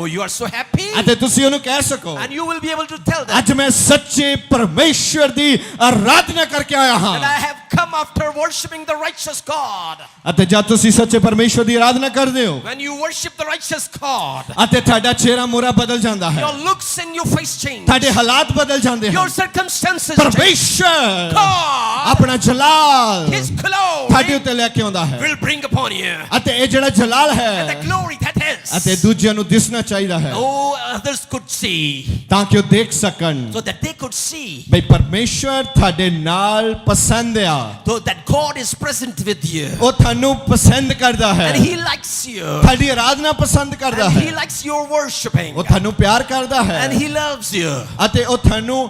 Oh, you are so happy. ਅਤੇ ਤੁਸੀਂ ਉਹਨੂੰ ਕਹਿ ਸਕੋ And you will be able to tell them ਅੱਜ ਮੈਂ ਸੱਚੇ ਪਰਮੇਸ਼ਵਰ ਦੀ ਆਰਾਧਨਾ ਕਰਕੇ ਆਇਆ that ਹਾਂ I have come after worshiping the righteous God. ਅਤੇ ਜਦ ਤੁਸੀਂ ਸੱਚੇ ਪਰਮੇਸ਼ਵਰ ਦੀ ਆਰਾਧਨਾ ਕਰਦੇ ਹੋ When you worship the righteous God, ਅਤੇ ਤੁਹਾਡਾ ਚਿਹਰਾ ਮੋਰਾ ਬਦਲ ਜਾਂਦਾ ਹੈ your looks and your face change. ਤੁਹਾਡੇ ਹਾਲਾਤ ਬਦਲ ਜਾਂਦੇ Your ਹਨ circumstances change. ਪਰਮੇਸ਼ਵਰ God, ਆਪਣਾ ਜਲਾਲ His glory ਤੁਹਾਡੇ ਉੱਤੇ ਲੈ ਕੇ ਆਉਂਦਾ ਹੈ will bring upon you. ਅਤੇ ਇਹ ਜਿਹੜਾ ਜਲਾਲ And the ਹੈ glory that is, ਅਤੇ ਦੂਜਿਆਂ ਨੂੰ ਦਿਸਣਾ ਚਾਹੀਦਾ ਹੈ oh, others could see, ਤਾਂ ਕਿ ਉਹ ਦੇਖ ਸਕਣ so that they could see, ਬਈ ਪਰਮੇਸ਼ਵਰ ਤੁਹਾਡੇ ਨਾਲ ਪਸੰਦ ਆ so that God is present with you. ਉਹ ਤੁਹਾਨੂੰ ਪਸੰਦ ਕਰਦਾ ਹੈ And He likes you. ਤੁਹਾਡੀ ਆਰਾਧਨਾ ਪਸੰਦ ਕਰਦਾ And ਹੈ He likes your worshiping. ਉਹ ਤੁਹਾਨੂੰ ਪਿਆਰ ਕਰਦਾ ਹੈ And He loves you. ਅਤੇ ਉਹ ਤੁਹਾਨੂੰ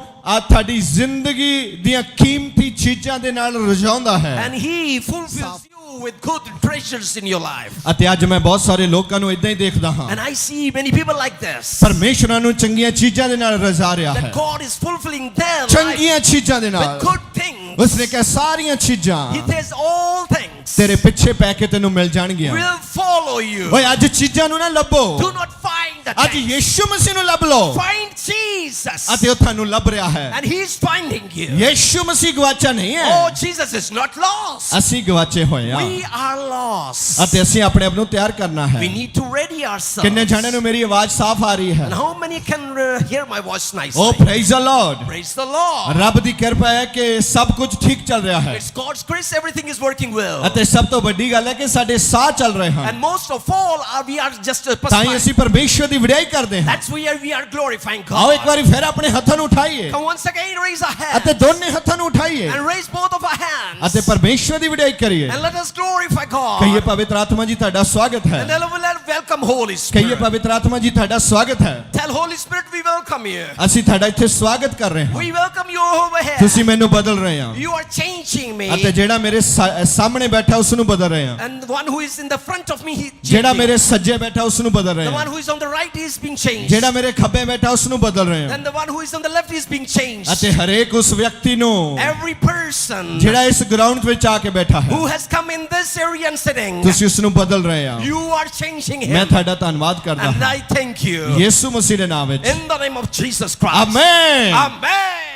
ਤੁਹਾਡੀ ਜ਼ਿੰਦਗੀ ਦੀਆਂ ਕੀਮਤੀ ਚੀਜ਼ਾਂ ਦੇ ਨਾਲ ਰਜਾਉਂਦਾ ਹੈ And He fulfills you with good treasures in your life. ਅਤੇ ਅੱਜ ਮੈਂ ਬਹੁਤ ਸਾਰੇ ਲੋਕਾਂ ਨੂੰ ਇਦਾਂ ਹੀ ਦੇਖਦਾ ਹਾਂ And I see many people like this. ਪਰਮੇਸ਼ਵਰ ਨੂੰ ਚੰਗੀਆਂ ਚੀਜ਼ਾਂ ਦੇ ਨਾਲ ਰਜਾ ਰਿਹਾ That ਹੈ God is fulfilling their life ਚੰਗੀਆਂ ਚੀਜ਼ਾਂ ਦੇ ਨਾਲ with good things. ਉਸਨੇ ਕਿਹਾ ਸਾਰੀਆਂ ਚੀਜ਼ਾਂ He says all things ਤੇਰੇ ਪਿੱਛੇ ਪੈ ਕੇ ਤੈਨੂੰ ਮਿਲ ਜਾਣਗੀਆਂ will follow you. ਓਏ ਅੱਜ ਚੀਜ਼ਾਂ ਨੂੰ ਨਾ ਲੱਭੋ Do not find the ਅੱਜ things. ਯੀਸ਼ੂ ਮਸੀਹ ਨੂੰ ਲੱਭ ਲਓ Find Jesus. ਅਤੇ ਉਹ ਤੁਹਾਨੂੰ ਲੱਭ ਰਿਹਾ ਹੈ And He's finding you. Yishu ਮਸੀਹ ਗਵਾਚਾ ਨਹੀਂ ਹੈ Oh, Jesus is not lost. ਅਸੀਂ ਗਵਾਚੇ ਹੋਏ ਹਾਂ We are lost. ਅਤੇ ਅਸੀਂ ਆਪਣੇ ਆਪ ਨੂੰ ਤਿਆਰ ਕਰਨਾ ਹੈ We need to ready ourselves. ਕਿੰਨੇ ਜਾਣਿਆਂ ਨੂੰ ਮੇਰੀ ਆਵਾਜ਼ ਸਾਫ਼ ਆ ਰਹੀ ਹੈ And how many can hear my voice nicely? Oh praise the Lord Praise the Lord. ਰੱਬ ਦੀ ਕਿਰਪਾ ਹੈ ਕਿ ਸਭ ਕੁਝ ਠੀਕ ਚੱਲ ਰਿਹਾ ਹੈ It's God's grace. Everything is working well. ਅਤੇ ਸਭ ਤੋਂ ਵੱਡੀ ਗੱਲ ਹੈ ਕਿ ਸਾਡੇ ਸਾਹ ਚੱਲ ਰਹੇ ਹਨ And most of all, we are just ਤਾਂ ਹੀ perspiring. ਅਸੀਂ ਪਰਮੇਸ਼ਵਰ ਦੀ ਵਡਿਆਈ ਕਰਦੇ ਹਾਂ That's where we are glorifying ਆਓ ਇੱਕ God. ਵਾਰੀ ਫਿਰ ਆਪਣੇ ਹੱਥਾਂ ਨੂੰ ਉਠਾਈਏ Come once again, raise our ਅਤੇ hands ਦੋਨੇ ਹੱਥਾਂ ਨੂੰ ਉਠਾਈਏ and raise both of our hands ਅਤੇ ਪਰਮੇਸ਼ਵਰ ਦੀ ਵਡਿਆਈ ਕਰੀਏ and let us glorify ਕਹੀਏ God. ਪਵਿੱਤਰ ਆਤਮਾ ਜੀ ਤੁਹਾਡਾ ਸਵਾਗਤ ਹੈ And then we will welcome Holy ਕਹੀਏ Spirit. ਪਵਿੱਤਰ ਆਤਮਾ ਜੀ ਤੁਹਾਡਾ ਸਵਾਗਤ ਹੈ Tell Holy Spirit we welcome you. ਅਸੀਂ ਤੁਹਾਡਾ ਇੱਥੇ ਸਵਾਗਤ ਕਰ ਰਹੇ ਹਾਂ We welcome you over here. ਤੁਸੀਂ ਮੈਨੂੰ ਬਦਲ ਰਹੇ ਹੋ You are changing me. ਅਤੇ ਜਿਹੜਾ ਮੇਰੇ ਸਾਹਮਣੇ ਬੈਠਾ ਉਸ ਨੂੰ ਬਦਲ ਰਹੇ ਹਾਂ And the one who is in the front of me, he ਜਿਹੜਾ changing. ਮੇਰੇ ਸੱਜੇ ਬੈਠਾ ਉਸ ਨੂੰ ਬਦਲ ਰਹੇ The ਹਾਂ one who is on the right is being changed. ਜਿਹੜਾ ਮੇਰੇ ਖੱਬੇ ਬੈਠਾ ਉਸ ਨੂੰ ਬਦਲ ਰਹੇ ਹਾਂ And the one who is on the left is being changed. ਅਤੇ ਹਰੇਕ ਉਸ ਵਿਅਕਤੀ ਨੂੰ Every person ਜਿਹੜਾ ਇਸ ਗਰਾਊਂਡ ਵਿੱਚ ਆ ਕੇ ਬੈਠਾ ਹੈ who has come in this area and sitting, ਤੁਸੀਂ ਉਸ ਨੂੰ ਬਦਲ ਰਹੇ ਹੋ you are changing ਮੈਂ him. ਤੁਹਾਡਾ ਧੰਨਵਾਦ ਕਰਦਾ And ਹਾਂ I thank you. ਯਿਸੂ ਮਸੀਹ ਦੇ ਨਾਮ ਵਿੱਚ In the name of Jesus Christ. Amen Amen.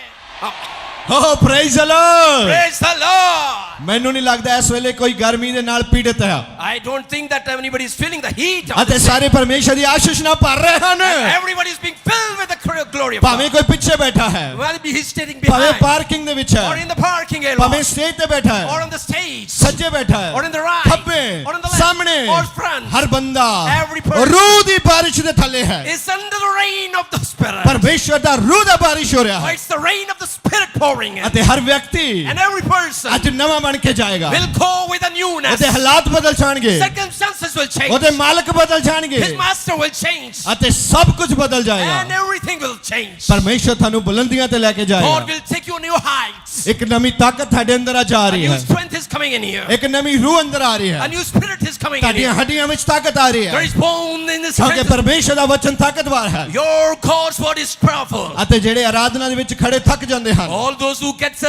Oh praise the Lord Praise the Lord. ਮੈਨੂੰ ਨਹੀਂ ਲੱਗਦਾ ਇਸ ਵੇਲੇ ਕੋਈ ਗਰਮੀ ਦੇ ਨਾਲ ਪੀੜਿਤ ਹੈ I don't think that anybody is feeling the heat of ਅਤੇ this. ਸਾਰੇ ਪਰਮੇਸ਼ਰ ਦੀ ਆਸ਼ੀਸ਼ ਨਾਲ ਭਰ ਰਹੇ ਹਨ Everybody is being filled with the glory of ਭਾਵੇਂ God. ਕੋਈ ਪਿੱਛੇ ਬੈਠਾ ਹੈ Whether he's standing ਭਾਵੇਂ behind ਪਾਰਕਿੰਗ ਦੇ ਵਿੱਚ or ਹੈ in the parking ਭਾਵੇਂ area ਸਟੇਜ ਤੇ ਬੈਠਾ or ਹੈ on the stage ਸੱਜੇ ਬੈਠਾ ਹੈ or in the right ਖੱਬੇ or on the left ਸਾਹਮਣੇ or front, ਹਰ ਬੰਦਾ every person ਰੂਹ ਦੀ ਬਾਰਿਸ਼ ਦੇ ਥੱਲੇ ਹੈ is under the rain of the Spirit. ਪਰਮੇਸ਼ਰ ਦਾ ਰੂਹ ਦਾ ਬਾਰਿਸ਼ ਹੋ ਰਿਹਾ Oh, ਹੈ it's the rain of the Spirit pouring in. ਅਤੇ ਹਰ ਵਿਅਕਤੀ And every person ਅੱਜ ਨਵਾਂ ਬਣ ਕੇ ਜਾਏਗਾ will go with a newness. ਉਹਦੇ ਹਾਲਾਤ ਬਦਲ ਜਾਣਗੇ Circumstances will change. ਉਹਦੇ ਮਾਲਕ ਬਦਲ ਜਾਣਗੇ His master will change. ਅਤੇ ਸਭ ਕੁਝ ਬਦਲ And ਜਾਏਗਾ everything will change. ਪਰਮੇਸ਼ਰ ਤੁਹਾਨੂੰ ਬੁਲੰਦੀਆਂ ਤੇ ਲੈ ਕੇ God ਜਾਏਗਾ will take you new heights. ਇੱਕ ਨਵੀਂ ਤਾਕਤ ਤੁਹਾਡੇ ਅੰਦਰ ਆ ਜਾ A ਰਹੀ new ਹੈ strength is coming in here. ਇੱਕ ਨਵੀਂ ਰੂਹ ਅੰਦਰ ਆ ਰਹੀ A ਹੈ new spirit is coming in ਤੁਹਾਡੀਆਂ here. ਹੱਡੀਆਂ ਵਿੱਚ ਤਾਕਤ ਆ ਰਹੀ There ਹੈ is bone in this ਕਿਉਂਕਿ strength. ਪਰਮੇਸ਼ਰ ਦਾ ਵਚਨ ਤਾਕਤਵਾਰ ਹੈ Your God's word is powerful. ਅਤੇ ਜਿਹੜੇ ਆਰਾਧਨਾ ਦੇ ਵਿੱਚ ਖੜੇ ਥੱਕ ਜਾਂਦੇ ਹਨ All those who get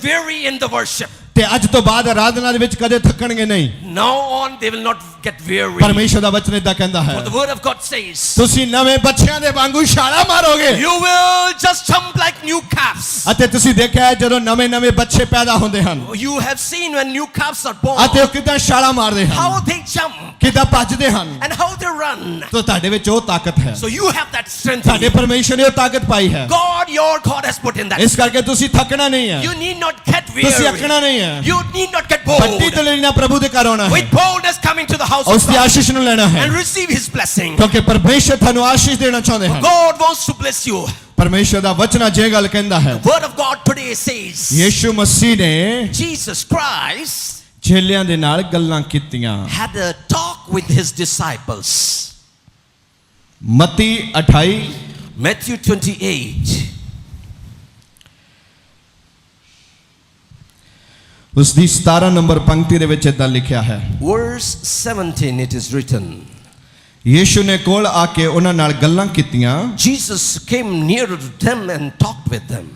weary in the worship, ਤੇ ਅੱਜ ਤੋਂ ਬਾਅਦ ਆਰਾਧਨਾ ਦੇ ਵਿੱਚ ਕਦੇ ਥੱਕਣਗੇ ਨਹੀਂ now on they will not get weary. ਪਰਮੇਸ਼ਰ ਦਾ ਵਚਨ ਇਦਾਂ ਕਹਿੰਦਾ ਹੈ For the word of God says, ਤੁਸੀਂ ਨਵੇਂ ਬੱਚਿਆਂ ਦੇ ਵਾਂਗੂ ਛਾਲਾ ਮਾਰੋਗੇ you will just jump like new calves. ਅਤੇ ਤੁਸੀਂ ਦੇਖਿਆ ਹੈ ਜਦੋਂ ਨਵੇਂ ਬੱਚੇ ਪੈਦਾ ਹੁੰਦੇ ਹਨ You have seen when new calves are born, ਅਤੇ ਉਹ ਕਿਦਾਂ ਛਾਲਾ ਮਾਰਦੇ ਹਨ how they jump ਕਿਦਾਂ ਭੱਜਦੇ ਹਨ and how they run. ਤਾਂ ਤੁਹਾਡੇ ਵਿੱਚ ਉਹ ਤਾਕਤ ਹੈ So you have that strength in ਤੁਹਾਡੇ you. ਪਰਮੇਸ਼ਰ ਨੇ ਉਹ ਤਾਕਤ ਪਾਈ ਹੈ God, your God has put in that. ਇਸ ਕਰਕੇ ਤੁਸੀਂ ਥੱਕਣਾ ਨਹੀਂ ਹੈ You need not get ਤੁਸੀਂ weary. ਅੱਕਣਾ ਨਹੀਂ ਹੈ You need not get ਫੱਟੀ bold. ਤੇ ਲੈਣਾ ਪ੍ਰਭੂ ਦੇ ਘਰ ਆਉਣਾ ਹੈ With boldness come into the house ਉਸ of ਦੀ God ਆਸ਼ੀਸ਼ ਨੂੰ ਲੈਣਾ ਹੈ and receive His blessing. ਕਿਉਂਕਿ ਪਰਮੇਸ਼ਰ ਤੁਹਾਨੂੰ ਆਸ਼ੀਸ਼ ਦੇਣਾ ਚਾਹੁੰਦੇ ਹਨ God wants to bless you. ਪਰਮੇਸ਼ਰ ਦਾ ਵਚਨ ਜੇ ਗੱਲ ਕਹਿੰਦਾ ਹੈ Word of God today says, Yishu ਮਸੀਹ ਨੇ Jesus Christ ਚੇਲਿਆਂ ਦੇ ਨਾਲ ਗੱਲਾਂ ਕੀਤੀਆਂ had a talk with His disciples. Mati 28 Matthew 28. ਉਸ ਦੀ 17 ਨੰਬਰ ਪੰਕਤੀ ਦੇ ਵਿੱਚ ਇਦਾਂ ਲਿਖਿਆ ਹੈ Verse 17 it is written. Yishu ਨੇ ਕੋਲ ਆ ਕੇ ਉਹਨਾਂ ਨਾਲ ਗੱਲਾਂ ਕੀਤੀਆਂ Jesus came nearer to them and talked with them.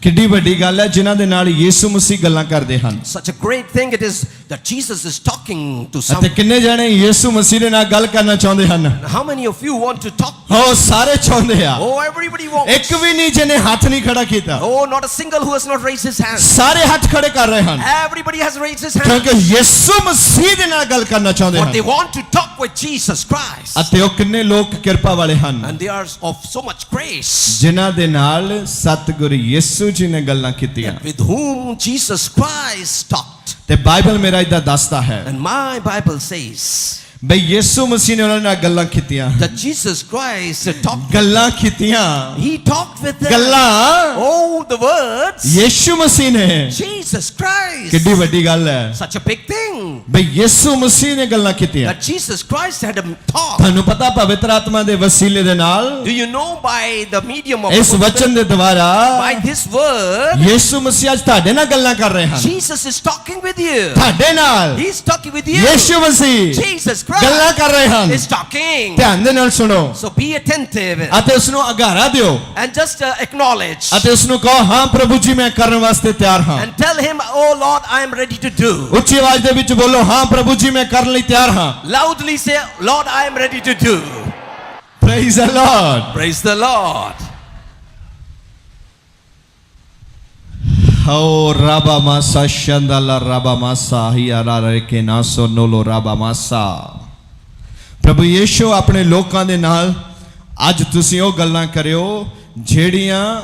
ਕਿੱਡੀ ਵੱਡੀ ਗੱਲ ਹੈ ਜਿਨ੍ਹਾਂ ਦੇ ਨਾਲ ਯੀਸ਼ੂ ਮਸੀਹ ਗੱਲਾਂ ਕਰਦੇ ਹਨ। Such a great thing it is that Jesus is talking to ਅਤੇ someone. ਕਿੰਨੇ ਜਣੇ ਯੀਸ਼ੂ ਮਸੀਹ ਦੇ ਨਾਲ ਗੱਲ ਕਰਨਾ ਚਾਹੁੰਦੇ ਹਨ? How many of you want to talk? ਉਹ ਸਾਰੇ ਚਾਹੁੰਦੇ ਆ। Oh, everybody wants. ਇੱਕ ਵੀ ਨਹੀਂ ਜਿਹਨੇ ਹੱਥ ਨਹੀਂ ਖੜਾ ਕੀਤਾ। Oh, not a single who has not raised his hand. ਸਾਰੇ ਹੱਥ ਖੜੇ ਕਰ ਰਹੇ ਹਨ Everybody has raised his hand. ਕਿਉਂਕਿ ਯੀਸ਼ੂ ਮਸੀਹ ਦੇ ਨਾਲ ਗੱਲ ਕਰਨਾ ਚਾਹੁੰਦੇ But they ਹਨ। want to talk with Jesus Christ. ਅਤੇ ਉਹ ਕਿੰਨੇ ਲੋਕ ਕਿਰਪਾ ਵਾਲੇ ਹਨ And they are of so much grace. ਜਿਨ੍ਹਾਂ ਦੇ ਨਾਲ ਸਤਿਗੁਰੂ ਯੀਸ਼ੂ ਜੀ ਨੇ ਗੱਲਾਂ ਕੀਤੀਆਂ With whom Jesus Christ talked. ਤੇ ਬਾਈਬਲ ਮੇਰਾ ਇਦਾਂ ਦੱਸਦਾ ਹੈ And my Bible says ਬਈ ਯੀਸ਼ੂ ਮਸੀਹ ਨੇ ਉਹਨਾਂ ਨਾਲ ਗੱਲਾਂ ਕੀਤੀਆਂ। that Jesus Christ talked. ਗੱਲਾਂ ਕੀਤੀਆਂ He talked with them. ਗੱਲਾਂ Oh, the words. ਯੀਸ਼ੂ ਮਸੀਹ ਨੇ। Jesus Christ. ਕਿੱਡੀ ਵੱਡੀ ਗੱਲ ਹੈ Such a big thing. ਬਈ ਯੀਸ਼ੂ ਮਸੀਹ ਨੇ ਗੱਲਾਂ ਕੀਤੀਆਂ। That Jesus Christ had a talk. ਤੁਹਾਨੂੰ ਪਤਾ ਪਵਿੱਤਰ ਆਤਮਾ ਦੇ ਵਸੀਲੇ ਦੇ ਨਾਲ Do you know by the medium of ਇਸ ਵਚਨ ਦੇ ਦੁਆਰਾ by this word ਯੀਸ਼ੂ ਮਸੀਹ ਅੱਜ ਤੁਹਾਡੇ ਨਾਲ ਗੱਲਾਂ ਕਰ ਰਹੇ ਹਨ। Jesus is talking with you. ਤੁਹਾਡੇ ਨਾਲ He's talking with you. Yishu Masih Jesus ਗੱਲਾਂ Christ ਕਰ ਰਹੇ ਹਨ। is talking. ਧਿਆਨ ਦੇ ਨਾਲ ਸੁਣੋ So be attentive ਅਤੇ ਉਸ ਨੂੰ ਅਗਾਰਾ ਦਿਓ and just acknowledge ਅਤੇ ਉਸ ਨੂੰ ਕਹੋ ਹਾਂ ਪ੍ਰਭੂ ਜੀ ਮੈਂ ਕਰਨ ਵਾਸਤੇ ਤਿਆਰ ਹਾਂ। and tell him, oh Lord, I am ready to do. ਉੱਚੀ ਆਵਾਜ਼ ਦੇ ਵਿੱਚ ਬੋਲੋ ਹਾਂ ਪ੍ਰਭੂ ਜੀ ਮੈਂ ਕਰਨ ਲਈ ਤਿਆਰ ਹਾਂ। Loudly say, Lord, I am ready to do. Praise the Lord. Praise the Lord. ਹੋ ਰਾਬਾ ਮਾਸਾ ਸ਼ੰਦਲਾ ਰਾਬਾ ਮਾਸਾ ਹੀਰਾ ਰੇਕੇ ਨਾਸੋ ਨੋਲੋ ਰਾਬਾ ਮਾਸਾ। ਪ੍ਰਭੂ ਯੀਸ਼ੂ ਆਪਣੇ ਲੋਕਾਂ ਦੇ ਨਾਲ ਅੱਜ ਤੁਸੀਂ ਉਹ ਗੱਲਾਂ ਕਰਿਓ ਜਿਹੜੀਆਂ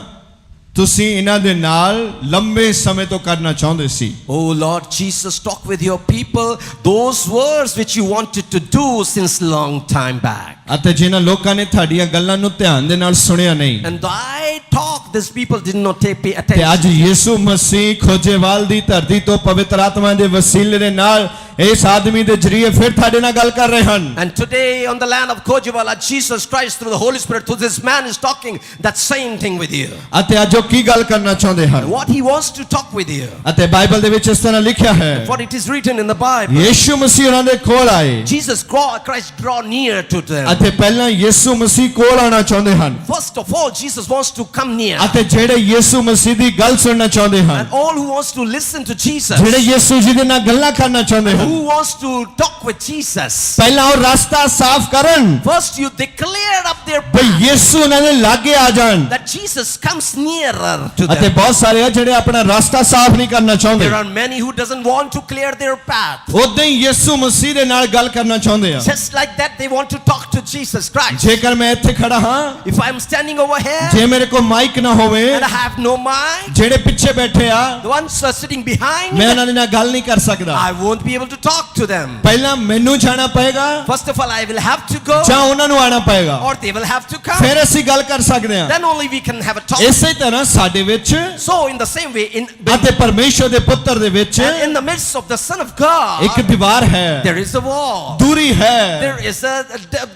ਤੁਸੀਂ ਇਹਨਾਂ ਦੇ ਨਾਲ ਲੰਬੇ ਸਮੇਂ ਤੋਂ ਕਰਨਾ ਚਾਹੁੰਦੇ ਸੀ। Oh Lord Jesus, talk with your people those words which you wanted to do since long time back. ਅਤੇ ਜਿਨ੍ਹਾਂ ਲੋਕਾਂ ਨੇ ਤੁਹਾਡੀਆਂ ਗੱਲਾਂ ਨੂੰ ਧਿਆਨ ਦੇ ਨਾਲ ਸੁਣਿਆ ਨਹੀਂ And thy talk, these people did not pay ਤੇ attention. ਅੱਜ ਯੀਸ਼ੂ ਮਸੀਹ ਖੋਜੇਵਾਲ ਦੀ ਧਰਤੀ ਤੋਂ ਪਵਿੱਤਰ ਆਤਮਾ ਦੇ ਵਸੀਲੇ ਦੇ ਨਾਲ ਇਸ ਆਦਮੀ ਦੇ ਜਰੀਏ ਫਿਰ ਤੁਹਾਡੇ ਨਾਲ ਗੱਲ ਕਰ ਰਹੇ ਹਨ। And today on the land of Kojawala, Jesus Christ through the Holy Spirit, through this man is talking that same thing with you. ਅਤੇ ਅੱਜ ਉਹ ਕੀ ਗੱਲ ਕਰਨਾ ਚਾਹੁੰਦੇ ਹਨ What he wants to talk with you. ਅਤੇ ਬਾਈਬਲ ਦੇ ਵਿੱਚ ਇਸ ਤਰ੍ਹਾਂ ਲਿਖਿਆ ਹੈ For it is written in the Bible. Yishu ਮਸੀਹ ਉਹਨਾਂ ਦੇ ਕੋਲ ਆਏ Jesus Christ draw near to them. ਅਤੇ ਪਹਿਲਾਂ ਯੀਸ਼ੂ ਮਸੀਹ ਕੋਲ ਆਉਣਾ ਚਾਹੁੰਦੇ ਹਨ First of all, Jesus wants to come near. ਅਤੇ ਜਿਹੜੇ ਯੀਸ਼ੂ ਮਸੀਹ ਦੀ ਗੱਲ ਸੁਣਨਾ ਚਾਹੁੰਦੇ ਹਨ And all who wants to listen to Jesus, ਜਿਹੜੇ ਯੀਸ਼ੂ ਜੀ ਦੇ ਨਾਲ ਗੱਲਾਂ ਕਰਨਾ ਚਾਹੁੰਦੇ ਹਨ who wants to talk with Jesus, ਪਹਿਲਾਂ ਉਹ ਰਸਤਾ ਸਾਫ਼ ਕਰਨ first you declare up their ਬਈ path ਯੀਸ਼ੂ ਉਹਨਾਂ ਦੇ ਲਾਗੇ ਆ ਜਾਣ। that Jesus comes nearer to ਅਤੇ them. ਬਹੁਤ ਸਾਰੇ ਆ ਜਿਹੜੇ ਆਪਣਾ ਰਸਤਾ ਸਾਫ਼ ਨਹੀਂ ਕਰਨਾ ਚਾਹੁੰਦੇ। There are many who doesn't want to clear their path. ਉਦਾਂ ਹੀ ਯੀਸ਼ੂ ਮਸੀਹ ਦੇ ਨਾਲ ਗੱਲ ਕਰਨਾ ਚਾਹੁੰਦੇ ਆ। Just like that, they want to talk to Jesus Christ. ਜੇਕਰ ਮੈਂ ਇੱਥੇ ਖੜਾ ਹਾਂ If I'm standing over here ਜੇ ਮੇਰੇ ਕੋਲ ਮਾਈਕ ਨਾ ਹੋਵੇ and I have no mic, ਜਿਹੜੇ ਪਿੱਛੇ ਬੈਠੇ ਆ the ones who are sitting behind, ਮੈਂ ਉਹਨਾਂ ਦੇ ਨਾਲ ਗੱਲ ਨਹੀਂ ਕਰ ਸਕਦਾ। I won't be able to talk to them. ਪਹਿਲਾਂ ਮੈਨੂੰ ਜਾਣਾ ਪਏਗਾ First of all, I will have to go, ਜਾਂ ਉਹਨਾਂ ਨੂੰ ਆਣਾ ਪਏਗਾ or they will have to come. ਫਿਰ ਅਸੀਂ ਗੱਲ ਕਰ ਸਕਦੇ ਹਾਂ। Then only we can have a talk. ਇਸੇ ਤਰ੍ਹਾਂ ਸਾਡੇ ਵਿੱਚ So in the same way, ਅਤੇ ਪਰਮੇਸ਼ਰ ਦੇ ਪੁੱਤਰ ਦੇ ਵਿੱਚ and in the midst of the Son of God, ਇੱਕ ਦੀਵਾਰ ਹੈ, there is a wall. ਦੂਰੀ ਹੈ There is a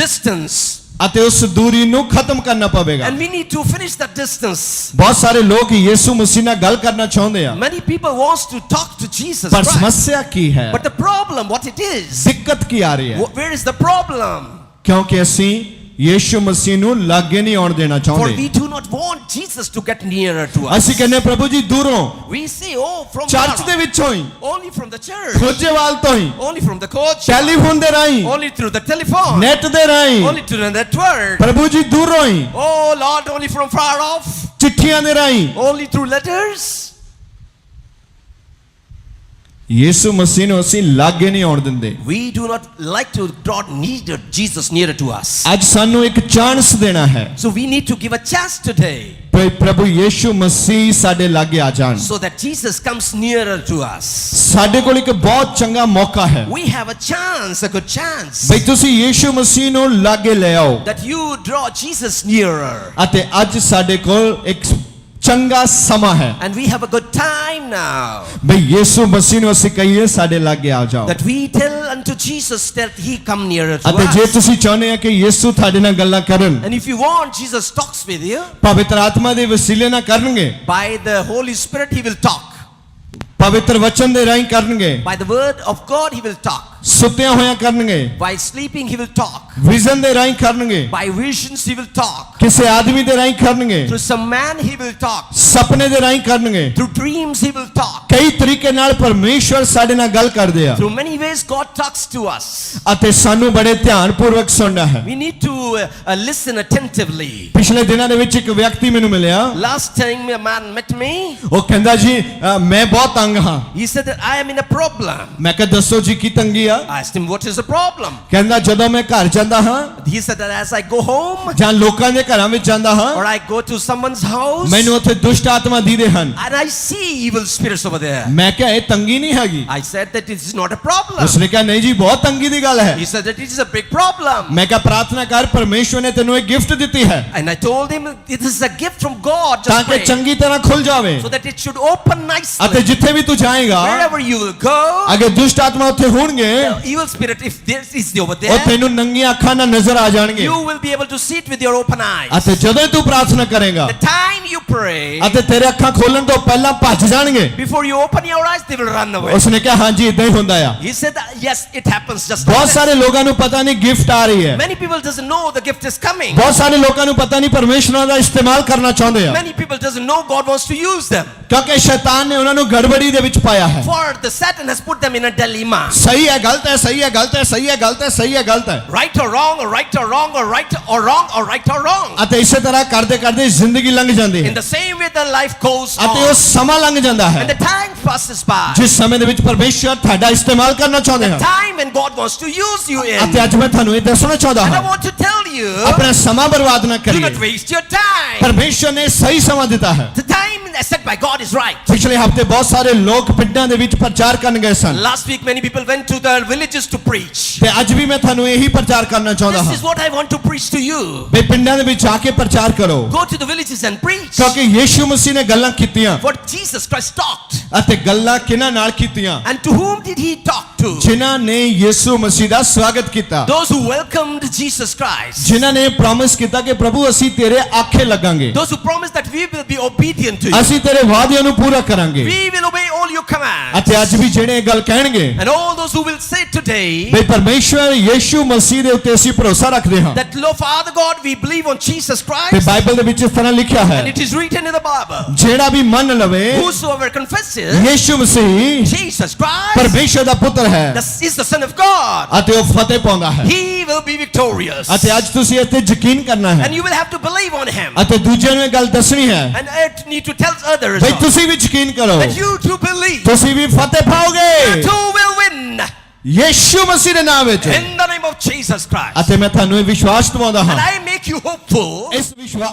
distance. ਅਤੇ ਉਸ ਦੂਰੀ ਨੂੰ ਖਤਮ ਕਰਨਾ ਪਵੇਗਾ। And we need to finish that distance. ਬਹੁਤ ਸਾਰੇ ਲੋਕ ਯੀਸ਼ੂ ਮਸੀਹ ਨਾਲ ਗੱਲ ਕਰਨਾ ਚਾਹੁੰਦੇ ਆ Many people wants to talk to Jesus ਪਰ Christ. ਸਮੱਸਿਆ ਕੀ ਹੈ? But the problem, what it is, ਦਿੱਕਤ ਕੀ ਆ ਰਹੀ ਹੈ? where is the problem? ਕਿਉਂਕਿ ਅਸੀਂ ਯੀਸ਼ੂ ਮਸੀਹ ਨੂੰ ਲਾਗੇ ਨਹੀਂ ਆਉਣ ਦੇਣਾ For ਚਾਹੁੰਦੇ। we do not want Jesus to get nearer to us. ਅਸੀਂ ਕਹਿੰਦੇ ਪ੍ਰਭੂ ਜੀ ਦੂਰੋਂ We say, oh, from church far ਦੇ off. ਵਿੱਚੋਂ ਹੀ Only from the church, Khojewal ਤੋਂ ਹੀ only from the coach, telephone ਦੇ ਰਾਹੀਂ only through the telephone, net ਦੇ ਰਾਹੀਂ only through the network. ਪ੍ਰਭੂ ਜੀ ਦੂਰੋਂ ਹੀ Oh Lord, only from far off, ਚਿੱਠੀਆਂ ਦੇ ਰਾਹੀਂ only through letters. ਯੀਸ਼ੂ ਮਸੀਹ ਨੂੰ ਅਸੀਂ ਲਾਗੇ ਨਹੀਂ ਆਉਣ ਦਿੰਦੇ। We do not like to draw near Jesus nearer to us. ਅੱਜ ਸਾਨੂੰ ਇੱਕ ਚਾਂਸ ਦੇਣਾ ਹੈ So we need to give a chance today ਭਈ ਪ੍ਰਭੂ ਯੀਸ਼ੂ ਮਸੀਹ ਸਾਡੇ ਲਾਗੇ ਆ ਜਾਣ। so that Jesus comes nearer to us. ਸਾਡੇ ਕੋਲ ਇੱਕ ਬਹੁਤ ਚੰਗਾ ਮੌਕਾ ਹੈ We have a chance, a good chance, ਭਈ ਤੁਸੀਂ ਯੀਸ਼ੂ ਮਸੀਹ ਨੂੰ ਲਾਗੇ ਲੈ ਆਓ that you draw Jesus nearer. ਅਤੇ ਅੱਜ ਸਾਡੇ ਕੋਲ ਇੱਕ ਚੰਗਾ ਸਮਾਂ ਹੈ And we have a good time now ਭਈ ਯੀਸ਼ੂ ਮਸੀਹ ਨੂੰ ਅਸੀਂ ਕਹੀਏ ਸਾਡੇ ਲਾਗੇ ਆ ਜਾਓ। that we tell unto Jesus that he come nearer to ਅਤੇ ਜੇ us. ਤੁਸੀਂ ਚਾਹੁੰਦੇ ਆ ਕਿ ਯੀਸ਼ੂ ਤੁਹਾਡੇ ਨਾਲ ਗੱਲਾਂ ਕਰਨ And if you want Jesus talks with you, ਪਵਿੱਤਰ ਆਤਮਾ ਦੇ ਵਸੀਲੇ ਨਾਲ ਕਰਨਗੇ, by the Holy Spirit he will talk. ਪਵਿੱਤਰ ਵਚਨ ਦੇ ਰਾਹੀਂ ਕਰਨਗੇ, By the word of God he will talk. ਸੁੱਤਿਆਂ ਹੋਇਆਂ ਕਰਨਗੇ, While sleeping, he will talk. Vision ਦੇ ਰਾਹੀਂ ਕਰਨਗੇ, By visions, he will talk. ਕਿਸੇ ਆਦਮੀ ਦੇ ਰਾਹੀਂ ਕਰਨਗੇ, Through some man, he will talk. ਸੁਪਨੇ ਦੇ ਰਾਹੀਂ ਕਰਨਗੇ। Through dreams, he will talk. ਕਈ ਤਰੀਕੇ ਨਾਲ ਪਰਮੇਸ਼ਵਰ ਸਾਡੇ ਨਾਲ ਗੱਲ ਕਰਦੇ ਆ Through many ways, God talks to us. ਅਤੇ ਸਾਨੂੰ ਬੜੇ ਧਿਆਨਪੂਰਵਕ ਸੁਣਨਾ ਹੈ। We need to listen attentively. ਪਿਛਲੇ ਦਿਨਾਂ ਦੇ ਵਿੱਚ ਇੱਕ ਵਿਅਕਤੀ ਮੈਨੂੰ ਮਿਲਿਆ, Last time a man met me, ਉਹ ਕਹਿੰਦਾ ਜੀ ਮੈਂ ਬਹੁਤ ਤੰਗ ਹਾਂ। he said that I am in a problem. ਮੈਂ ਕਿਹਾ ਦੱਸੋ ਜੀ ਕੀ ਤੰਗੀ ਆ? I asked him, what is the problem? ਕਹਿੰਦਾ ਜਦੋਂ ਮੈਂ ਘਰ ਜਾਂਦਾ ਹਾਂ He said that as I go home ਜਾਂ ਲੋਕਾਂ ਦੇ ਘਰਾਂ ਵਿੱਚ ਜਾਂਦਾ ਹਾਂ, or I go to someone's house ਮੈਨੂੰ ਉੱਥੇ ਦੁਸ਼ਟ ਆਤਮਾ ਦੀਦੇ ਹਨ। and I see evil spirits over there. ਮੈਂ ਕਿਹਾ ਇਹ ਤੰਗੀ ਨਹੀਂ ਹੈਗੀ। I said that it is not a problem. ਉਸਨੇ ਕਿਹਾ ਨਹੀਂ ਜੀ ਬਹੁਤ ਤੰਗੀ ਦੀ ਗੱਲ ਹੈ। He said that it is a big problem. ਮੈਂ ਕਿਹਾ ਪ੍ਰਾਰਥਨਾ ਕਰ, ਪਰਮੇਸ਼ਵਰ ਨੇ ਤੈਨੂੰ ਇੱਕ ਗਿਫਟ ਦਿੱਤੀ ਹੈ And I told him it is a gift from God. ਤਾਂ Just ਕਿ pray ਚੰਗੀ ਤਰ੍ਹਾਂ ਖੁੱਲ ਜਾਵੇ so that it should open ਅਤੇ nicely. ਜਿੱਥੇ ਵੀ ਤੂੰ ਜਾਏਗਾ Wherever you will go, ਅਗਰ ਦੁਸ਼ਟ ਆਤਮਾ ਉੱਥੇ ਹੋਣਗੇ the evil spirit, if there is over ਉਹ there, ਤੈਨੂੰ ਨੰਗੀਆਂ ਅੱਖਾਂ ਨਾਲ ਨਜ਼ਰ ਆ ਜਾਣਗੇ you will be able to see it with your open eyes. ਅਤੇ ਜਦੋਂ ਤੂੰ ਪ੍ਰਾਰਥਨਾ ਕਰੇਗਾ The time you pray, ਅਤੇ ਤੇਰੇ ਅੱਖਾਂ ਖੋਲਣ ਤੋਂ ਪਹਿਲਾਂ ਭੱਜ ਜਾਣਗੇ। before you open your eyes, they will run away. ਉਸਨੇ ਕਿਹਾ ਹਾਂਜੀ ਇਦਾਂ ਹੀ ਹੁੰਦਾ ਆ। He said that, yes, it happens just like ਬਹੁਤ that. ਸਾਰੇ ਲੋਕਾਂ ਨੂੰ ਪਤਾ ਨਹੀਂ ਗਿਫਟ ਆ ਰਹੀ ਹੈ, Many people doesn't know the gift is coming. ਬਹੁਤ ਸਾਰੇ ਲੋਕਾਂ ਨੂੰ ਪਤਾ ਨਹੀਂ ਪਰਮੇਸ਼ਵਰ ਦਾ ਇਸਤੇਮਾਲ ਕਰਨਾ ਚਾਹੁੰਦੇ ਆ Many people doesn't know God wants to use them. ਕਿਉਂਕਿ ਸ਼ੈਤਾਨ ਨੇ ਉਹਨਾਂ ਨੂੰ ਗੜਬੜੀ ਦੇ ਵਿੱਚ ਪਾਇਆ ਹੈ। For the Satan has put them in a dilemma. ਸਹੀ ਹੈ ਗਲਤ ਹੈ, ਸਹੀ ਹੈ ਗਲਤ ਹੈ, ਸਹੀ ਹੈ ਗਲਤ ਹੈ, ਸਹੀ ਹੈ ਗਲਤ ਹੈ Right or wrong, or right or wrong, or right or wrong, or right or wrong. ਅਤੇ ਇਸੇ ਤਰ੍ਹਾਂ ਕਰਦੇ ਕਰਦੇ ਜ਼ਿੰਦਗੀ ਲੰਘ ਜਾਂਦੀ In ਹੈ the same way the life goes ਅਤੇ ਉਹ on. ਸਮਾਂ ਲੰਘ ਜਾਂਦਾ And ਹੈ the time passes by. ਜਿਸ ਸਮੇਂ ਦੇ ਵਿੱਚ ਪਰਮੇਸ਼ਵਰ ਤੁਹਾਡਾ ਇਸਤੇਮਾਲ ਕਰਨਾ ਚਾਹੁੰਦੇ ਹਨ। Time when God wants to use you in. ਅਤੇ ਅੱਜ ਮੈਂ ਤੁਹਾਨੂੰ ਇਹ ਦੱਸਣਾ ਚਾਹੁੰਦਾ And I ਹਾਂ, want to tell you, ਆਪਣਾ ਸਮਾਂ ਬਰਬਾਦ ਨਾ do ਕਰੀਏ। not waste your time. ਪਰਮੇਸ਼ਵਰ ਨੇ ਸਹੀ ਸਮਾਂ ਦਿੱਤਾ ਹੈ। The time set by God is right. ਪਿਛਲੇ ਹਫਤੇ ਬਹੁਤ ਸਾਰੇ ਲੋਕ ਪਿੰਡਾਂ ਦੇ ਵਿੱਚ ਪ੍ਰਚਾਰ ਕਰਨ ਗਏ ਸਨ Last week many people went to their villages to preach. ਤੇ ਅੱਜ ਵੀ ਮੈਂ ਤੁਹਾਨੂੰ ਇਹੀ ਪ੍ਰਚਾਰ ਕਰਨਾ ਚਾਹੁੰਦਾ This ਹਾਂ is what I want to preach to you. ਵੀ ਪਿੰਡਾਂ ਦੇ ਵਿੱਚ ਆ ਕੇ ਪ੍ਰਚਾਰ ਕਰੋ Go to the villages and preach. ਕਿਉਂਕਿ ਯੀਸ਼ੂ ਮਸੀਹ ਨੇ ਗੱਲਾਂ ਕੀਤੀਆਂ What Jesus Christ talked. ਅਤੇ ਗੱਲਾਂ ਕਿਹਨਾਂ ਨਾਲ ਕੀਤੀਆਂ? And to whom did he talk to? ਜਿਨ੍ਹਾਂ ਨੇ ਯੀਸ਼ੂ ਮਸੀਹ ਦਾ ਸਵਾਗਤ ਕੀਤਾ, Those who welcomed Jesus Christ. ਜਿਨ੍ਹਾਂ ਨੇ ਪ੍ਰੋਮਿਸ ਕੀਤਾ ਕਿ ਪ੍ਰਭੂ ਅਸੀਂ ਤੇਰੇ ਆਖੇ ਲੱਗਾਂਗੇ, Those who promised that we will be obedient to you. ਅਸੀਂ ਤੇਰੇ ਵਾਅਦਿਆਂ ਨੂੰ ਪੂਰਾ ਕਰਾਂਗੇ। We will obey all your commands. ਅਤੇ ਅੱਜ ਵੀ ਜਿਹੜੇ ਇਹ ਗੱਲ ਕਹਿਣਗੇ And all those who will say today ਵੀ ਪਰਮੇਸ਼ਵਰ ਯੀਸ਼ੂ ਮਸੀਹ ਦੇ ਉੱਤੇ ਅਸੀਂ ਭਰੋਸਾ ਰੱਖਦੇ ਹਾਂ that, Lord Father God, we believe on Jesus ਤੇ Christ. ਬਾਈਬਲ ਦੇ ਵਿੱਚ ਇਸ ਤਰ੍ਹਾਂ ਲਿਖਿਆ ਹੈ, And it is written in the Bible. ਜਿਹੜਾ ਵੀ ਮੰਨ ਲਵੇ Whosoever confesses ਯੀਸ਼ੂ ਮਸੀਹ Jesus Christ ਪਰਮੇਸ਼ਵਰ ਦਾ ਪੁੱਤਰ ਹੈ is the Son of God, ਅਤੇ ਉਹ ਫਤਿਹ ਪਾਉਂਦਾ ਹੈ। he will be victorious. ਅਤੇ ਅੱਜ ਤੁਸੀਂ ਇਸ ਤੇ ਯਕੀਨ ਕਰਨਾ ਹੈ And you will have to believe on him. ਅਤੇ ਦੂਜਿਆਂ ਨੂੰ ਇਹ ਗੱਲ ਦੱਸਣੀ ਹੈ And I need to tell others ਬਈ ਤੁਸੀਂ ਵੀ ਯਕੀਨ ਕਰੋ, that you too believe. ਤੁਸੀਂ ਵੀ ਫਤਿਹ ਪਾਓਗੇ You too will win. Yishu ਮਸੀਹ ਦੇ ਨਾਮ ਵਿੱਚ। In the name of Jesus Christ. ਅਤੇ ਮੈਂ ਤੁਹਾਨੂੰ ਇਹ ਵਿਸ਼ਵਾਸ ਦਿਵਾਉਂਦਾ And ਹਾਂ, I make you hopeful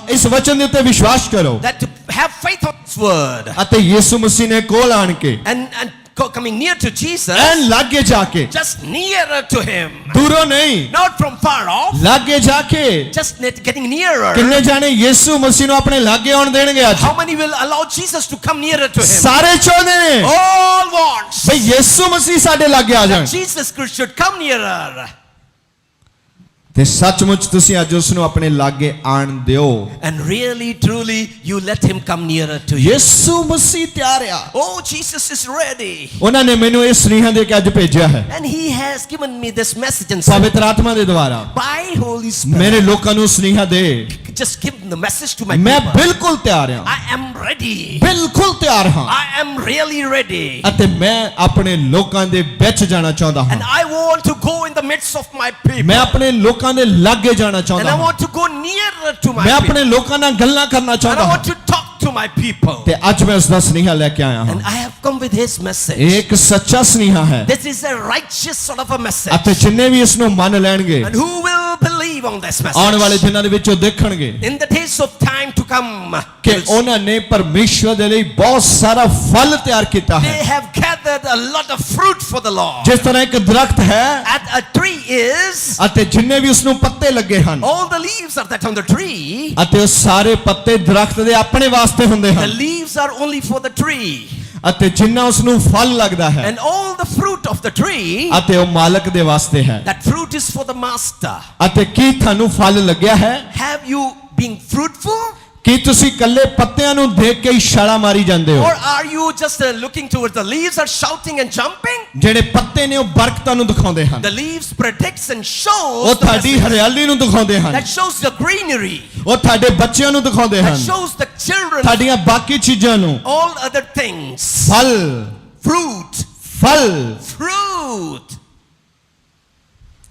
ਇਸ ਵਚਨ ਦੇ ਉੱਤੇ ਵਿਸ਼ਵਾਸ ਕਰੋ that to have faith on this word ਅਤੇ ਯੀਸ਼ੂ ਮਸੀਹ ਨੇ ਕੋਲ ਆਣ ਕੇ and coming near to Jesus, ਐਨ ਲਾਗੇ ਜਾ ਕੇ, just nearer to him, ਦੂਰੋਂ ਨਹੀਂ, not from far off, ਲਾਗੇ ਜਾ ਕੇ। just getting nearer. ਕਿੰਨੇ ਜਾਣੇ ਯੀਸ਼ੂ ਮਸੀਹ ਨੂੰ ਆਪਣੇ ਲਾਗੇ ਆਉਣ ਦੇਣਗੇ ਅੱਜ? How many will allow Jesus to come nearer to him? ਸਾਰੇ ਚਾਹੁੰਦੇ ਨੇ All wants ਬਈ ਯੀਸ਼ੂ ਮਸੀਹ ਸਾਡੇ ਲਾਗੇ ਆ ਜਾਣ Jesus Christ should come nearer. ਤੇ ਸੱਚਮੁੱਚ ਤੁਸੀਂ ਅੱਜ ਉਸ ਨੂੰ ਆਪਣੇ ਲਾਗੇ ਆਣ ਦਿਓ। And really, truly, you let him come nearer to you. Yishu ਮਸੀਹ ਤਿਆਰ ਆ। Oh, Jesus is ready. ਉਹਨਾਂ ਨੇ ਮੈਨੂੰ ਇਹ ਸੁਨੇਹਾ ਦੇ ਕੇ ਅੱਜ ਭੇਜਿਆ ਹੈ And he has given me this message and said, ਪਵਿੱਤਰ ਆਤਮਾ ਦੇ ਦੁਆਰਾ by Holy Spirit, ਮੇਰੇ ਲੋਕਾਂ ਨੂੰ ਸੁਨੇਹਾ ਦੇ, just give the message to my ਮੈਂ people. ਬਿਲਕੁਲ ਤਿਆਰ ਹਾਂ, I am ready. ਬਿਲਕੁਲ ਤਿਆਰ ਹਾਂ I am really ready. ਅਤੇ ਮੈਂ ਆਪਣੇ ਲੋਕਾਂ ਦੇ ਵਿੱਚ ਜਾਣਾ ਚਾਹੁੰਦਾ And ਹਾਂ। I want to go in the midst of my people. ਮੈਂ ਆਪਣੇ ਲੋਕਾਂ ਦੇ ਲਾਗੇ ਜਾਣਾ And ਚਾਹੁੰਦਾ I ਹਾਂ। want to go nearer to my ਮੈਂ people. ਆਪਣੇ ਲੋਕਾਂ ਨਾਲ ਗੱਲਾਂ ਕਰਨਾ And ਚਾਹੁੰਦਾ I ਹਾਂ want to talk to my people. ਤੇ ਅੱਜ ਮੈਂ ਉਸ ਦਾ ਸੁਨੇਹਾ ਲੈ ਕੇ ਆਇਆ And ਹਾਂ। I have come with his message. ਇਹ ਇੱਕ ਸੱਚਾ ਸੁਨੇਹਾ ਹੈ This is a righteous sort of a message. ਅਤੇ ਜਿੰਨੇ ਵੀ ਇਸ ਨੂੰ ਮੰਨ ਲੈਣਗੇ And who will believe on this ਆਉਣ ਵਾਲੇ message? ਦਿਨਾਂ ਦੇ ਵਿੱਚ ਉਹ ਦੇਖਣਗੇ In the days of time to come, ਕਿ ਉਹਨਾਂ ਨੇ ਪਰਮੇਸ਼ਵਰ ਦੇ ਲਈ ਬਹੁਤ ਸਾਰਾ ਫਲ ਤਿਆਰ ਕੀਤਾ they ਹੈ। have gathered a lot of fruit for the Lord. ਜਿਸ ਤਰ੍ਹਾਂ ਇੱਕ ਦਰਖਤ ਹੈ At a tree is, ਅਤੇ ਜਿੰਨੇ ਵੀ ਉਸ ਨੂੰ ਪੱਤੇ ਲੱਗੇ ਹਨ all the leaves are that on the tree. ਅਤੇ ਉਹ ਸਾਰੇ ਪੱਤੇ ਦਰਖਤ ਦੇ ਆਪਣੇ ਵਾਸਤੇ ਹੁੰਦੇ The ਹਨ leaves are only for the tree. ਅਤੇ ਜਿੰਨਾ ਉਸ ਨੂੰ ਫਲ ਲੱਗਦਾ ਹੈ And all the fruit of the tree, ਅਤੇ ਉਹ ਮਾਲਕ ਦੇ ਵਾਸਤੇ ਹੈ। that fruit is for the master. ਅਤੇ ਕੀ ਤੁਹਾਨੂੰ ਫਲ ਲੱਗਿਆ ਹੈ? Have you been fruitful? ਕੀ ਤੁਸੀਂ ਕੱਲੇ ਪੱਤਿਆਂ ਨੂੰ ਦੇਖ ਕੇ ਹੀ ਛਾਲਾਂ ਮਾਰੀ ਜਾਂਦੇ ਹੋ Or are you just looking towards the leaves or shouting and jumping? ਜਿਹੜੇ ਪੱਤੇ ਨੇ ਉਹ ਬਰਕਤਾਂ ਨੂੰ ਦਿਖਾਉਂਦੇ ਹਨ The leaves predicts and shows ਉਹ the ਤੁਹਾਡੀ message. ਹਰਿਆਲੀ ਨੂੰ ਦਿਖਾਉਂਦੇ ਹਨ That shows the greenery. ਉਹ ਤੁਹਾਡੇ ਬੱਚਿਆਂ ਨੂੰ ਦਿਖਾਉਂਦੇ That ਹਨ shows the children. ਤੁਹਾਡੀਆਂ ਬਾਕੀ ਚੀਜ਼ਾਂ ਨੂੰ All other things. ਫਲ Fruit. ਫਲ Fruit.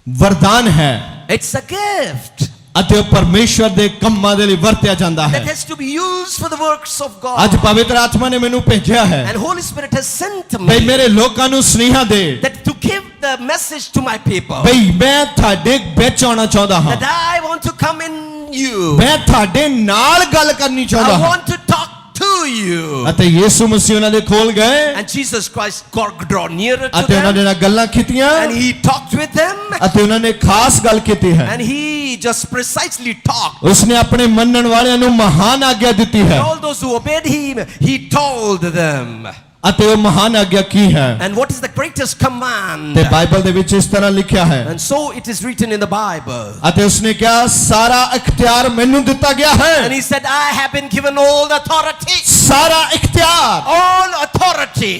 ਵਰਦਾਨ ਹੈ It's a gift ਅਤੇ ਉਹ ਪਰਮੇਸ਼ਵਰ ਦੇ ਕੰਮਾਂ ਦੇ ਲਈ ਵਰਤਿਆ ਜਾਂਦਾ that ਹੈ has to be used for the works of ਅੱਜ God. ਪਵਿੱਤਰ ਆਤਮਾ ਨੇ ਮੈਨੂੰ ਭੇਜਿਆ ਹੈ And Holy Spirit has sent ਬਈ me ਮੇਰੇ ਲੋਕਾਂ ਨੂੰ ਸੁਨੇਹਾ ਦੇ that to give the message to my people. ਬਈ ਮੈਂ ਤੁਹਾਡੇ ਵਿੱਚ ਆਉਣਾ ਚਾਹੁੰਦਾ ਹਾਂ That I want to come in you. ਮੈਂ ਤੁਹਾਡੇ ਨਾਲ ਗੱਲ ਕਰਨੀ ਚਾਹੁੰਦਾ I ਹਾਂ want to talk to you. ਅਤੇ ਯਿਸੂ ਮਸੀਹ ਉਹਨਾਂ ਦੇ ਕੋਲ ਗਏ And Jesus Christ got draw nearer to ਅਤੇ ਉਹਨਾਂ them. ਦੇ ਨਾਲ ਗੱਲਾਂ ਕੀਤੀਆਂ And he talked with them. ਅਤੇ ਉਹਨਾਂ ਨੇ ਖਾਸ ਗੱਲ ਕੀਤੀ ਹੈ And he just precisely talked. ਉਸਨੇ ਆਪਣੇ ਮੰਨਣ ਵਾਲਿਆਂ ਨੂੰ ਮਹਾਨ ਆਗਿਆ ਦਿੱਤੀ ਹੈ All those who obeyed him, he told them. ਅਤੇ ਉਹ ਮਹਾਨ ਆਗਿਆ ਕੀ ਹੈ And what is the greatest command? ਤੇ ਬਾਈਬਲ ਦੇ ਵਿੱਚ ਇਸ ਤਰ੍ਹਾਂ ਲਿਖਿਆ ਹੈ And so it is written in the Bible. ਅਤੇ ਉਸਨੇ ਕਿਹਾ ਸਾਰਾ ਇਖਤਿਆਰ ਮੈਨੂੰ ਦਿੱਤਾ ਗਿਆ And ਹੈ he said, I have been given all the authority. ਸਾਰਾ ਇਖਤਿਆਰ All authority.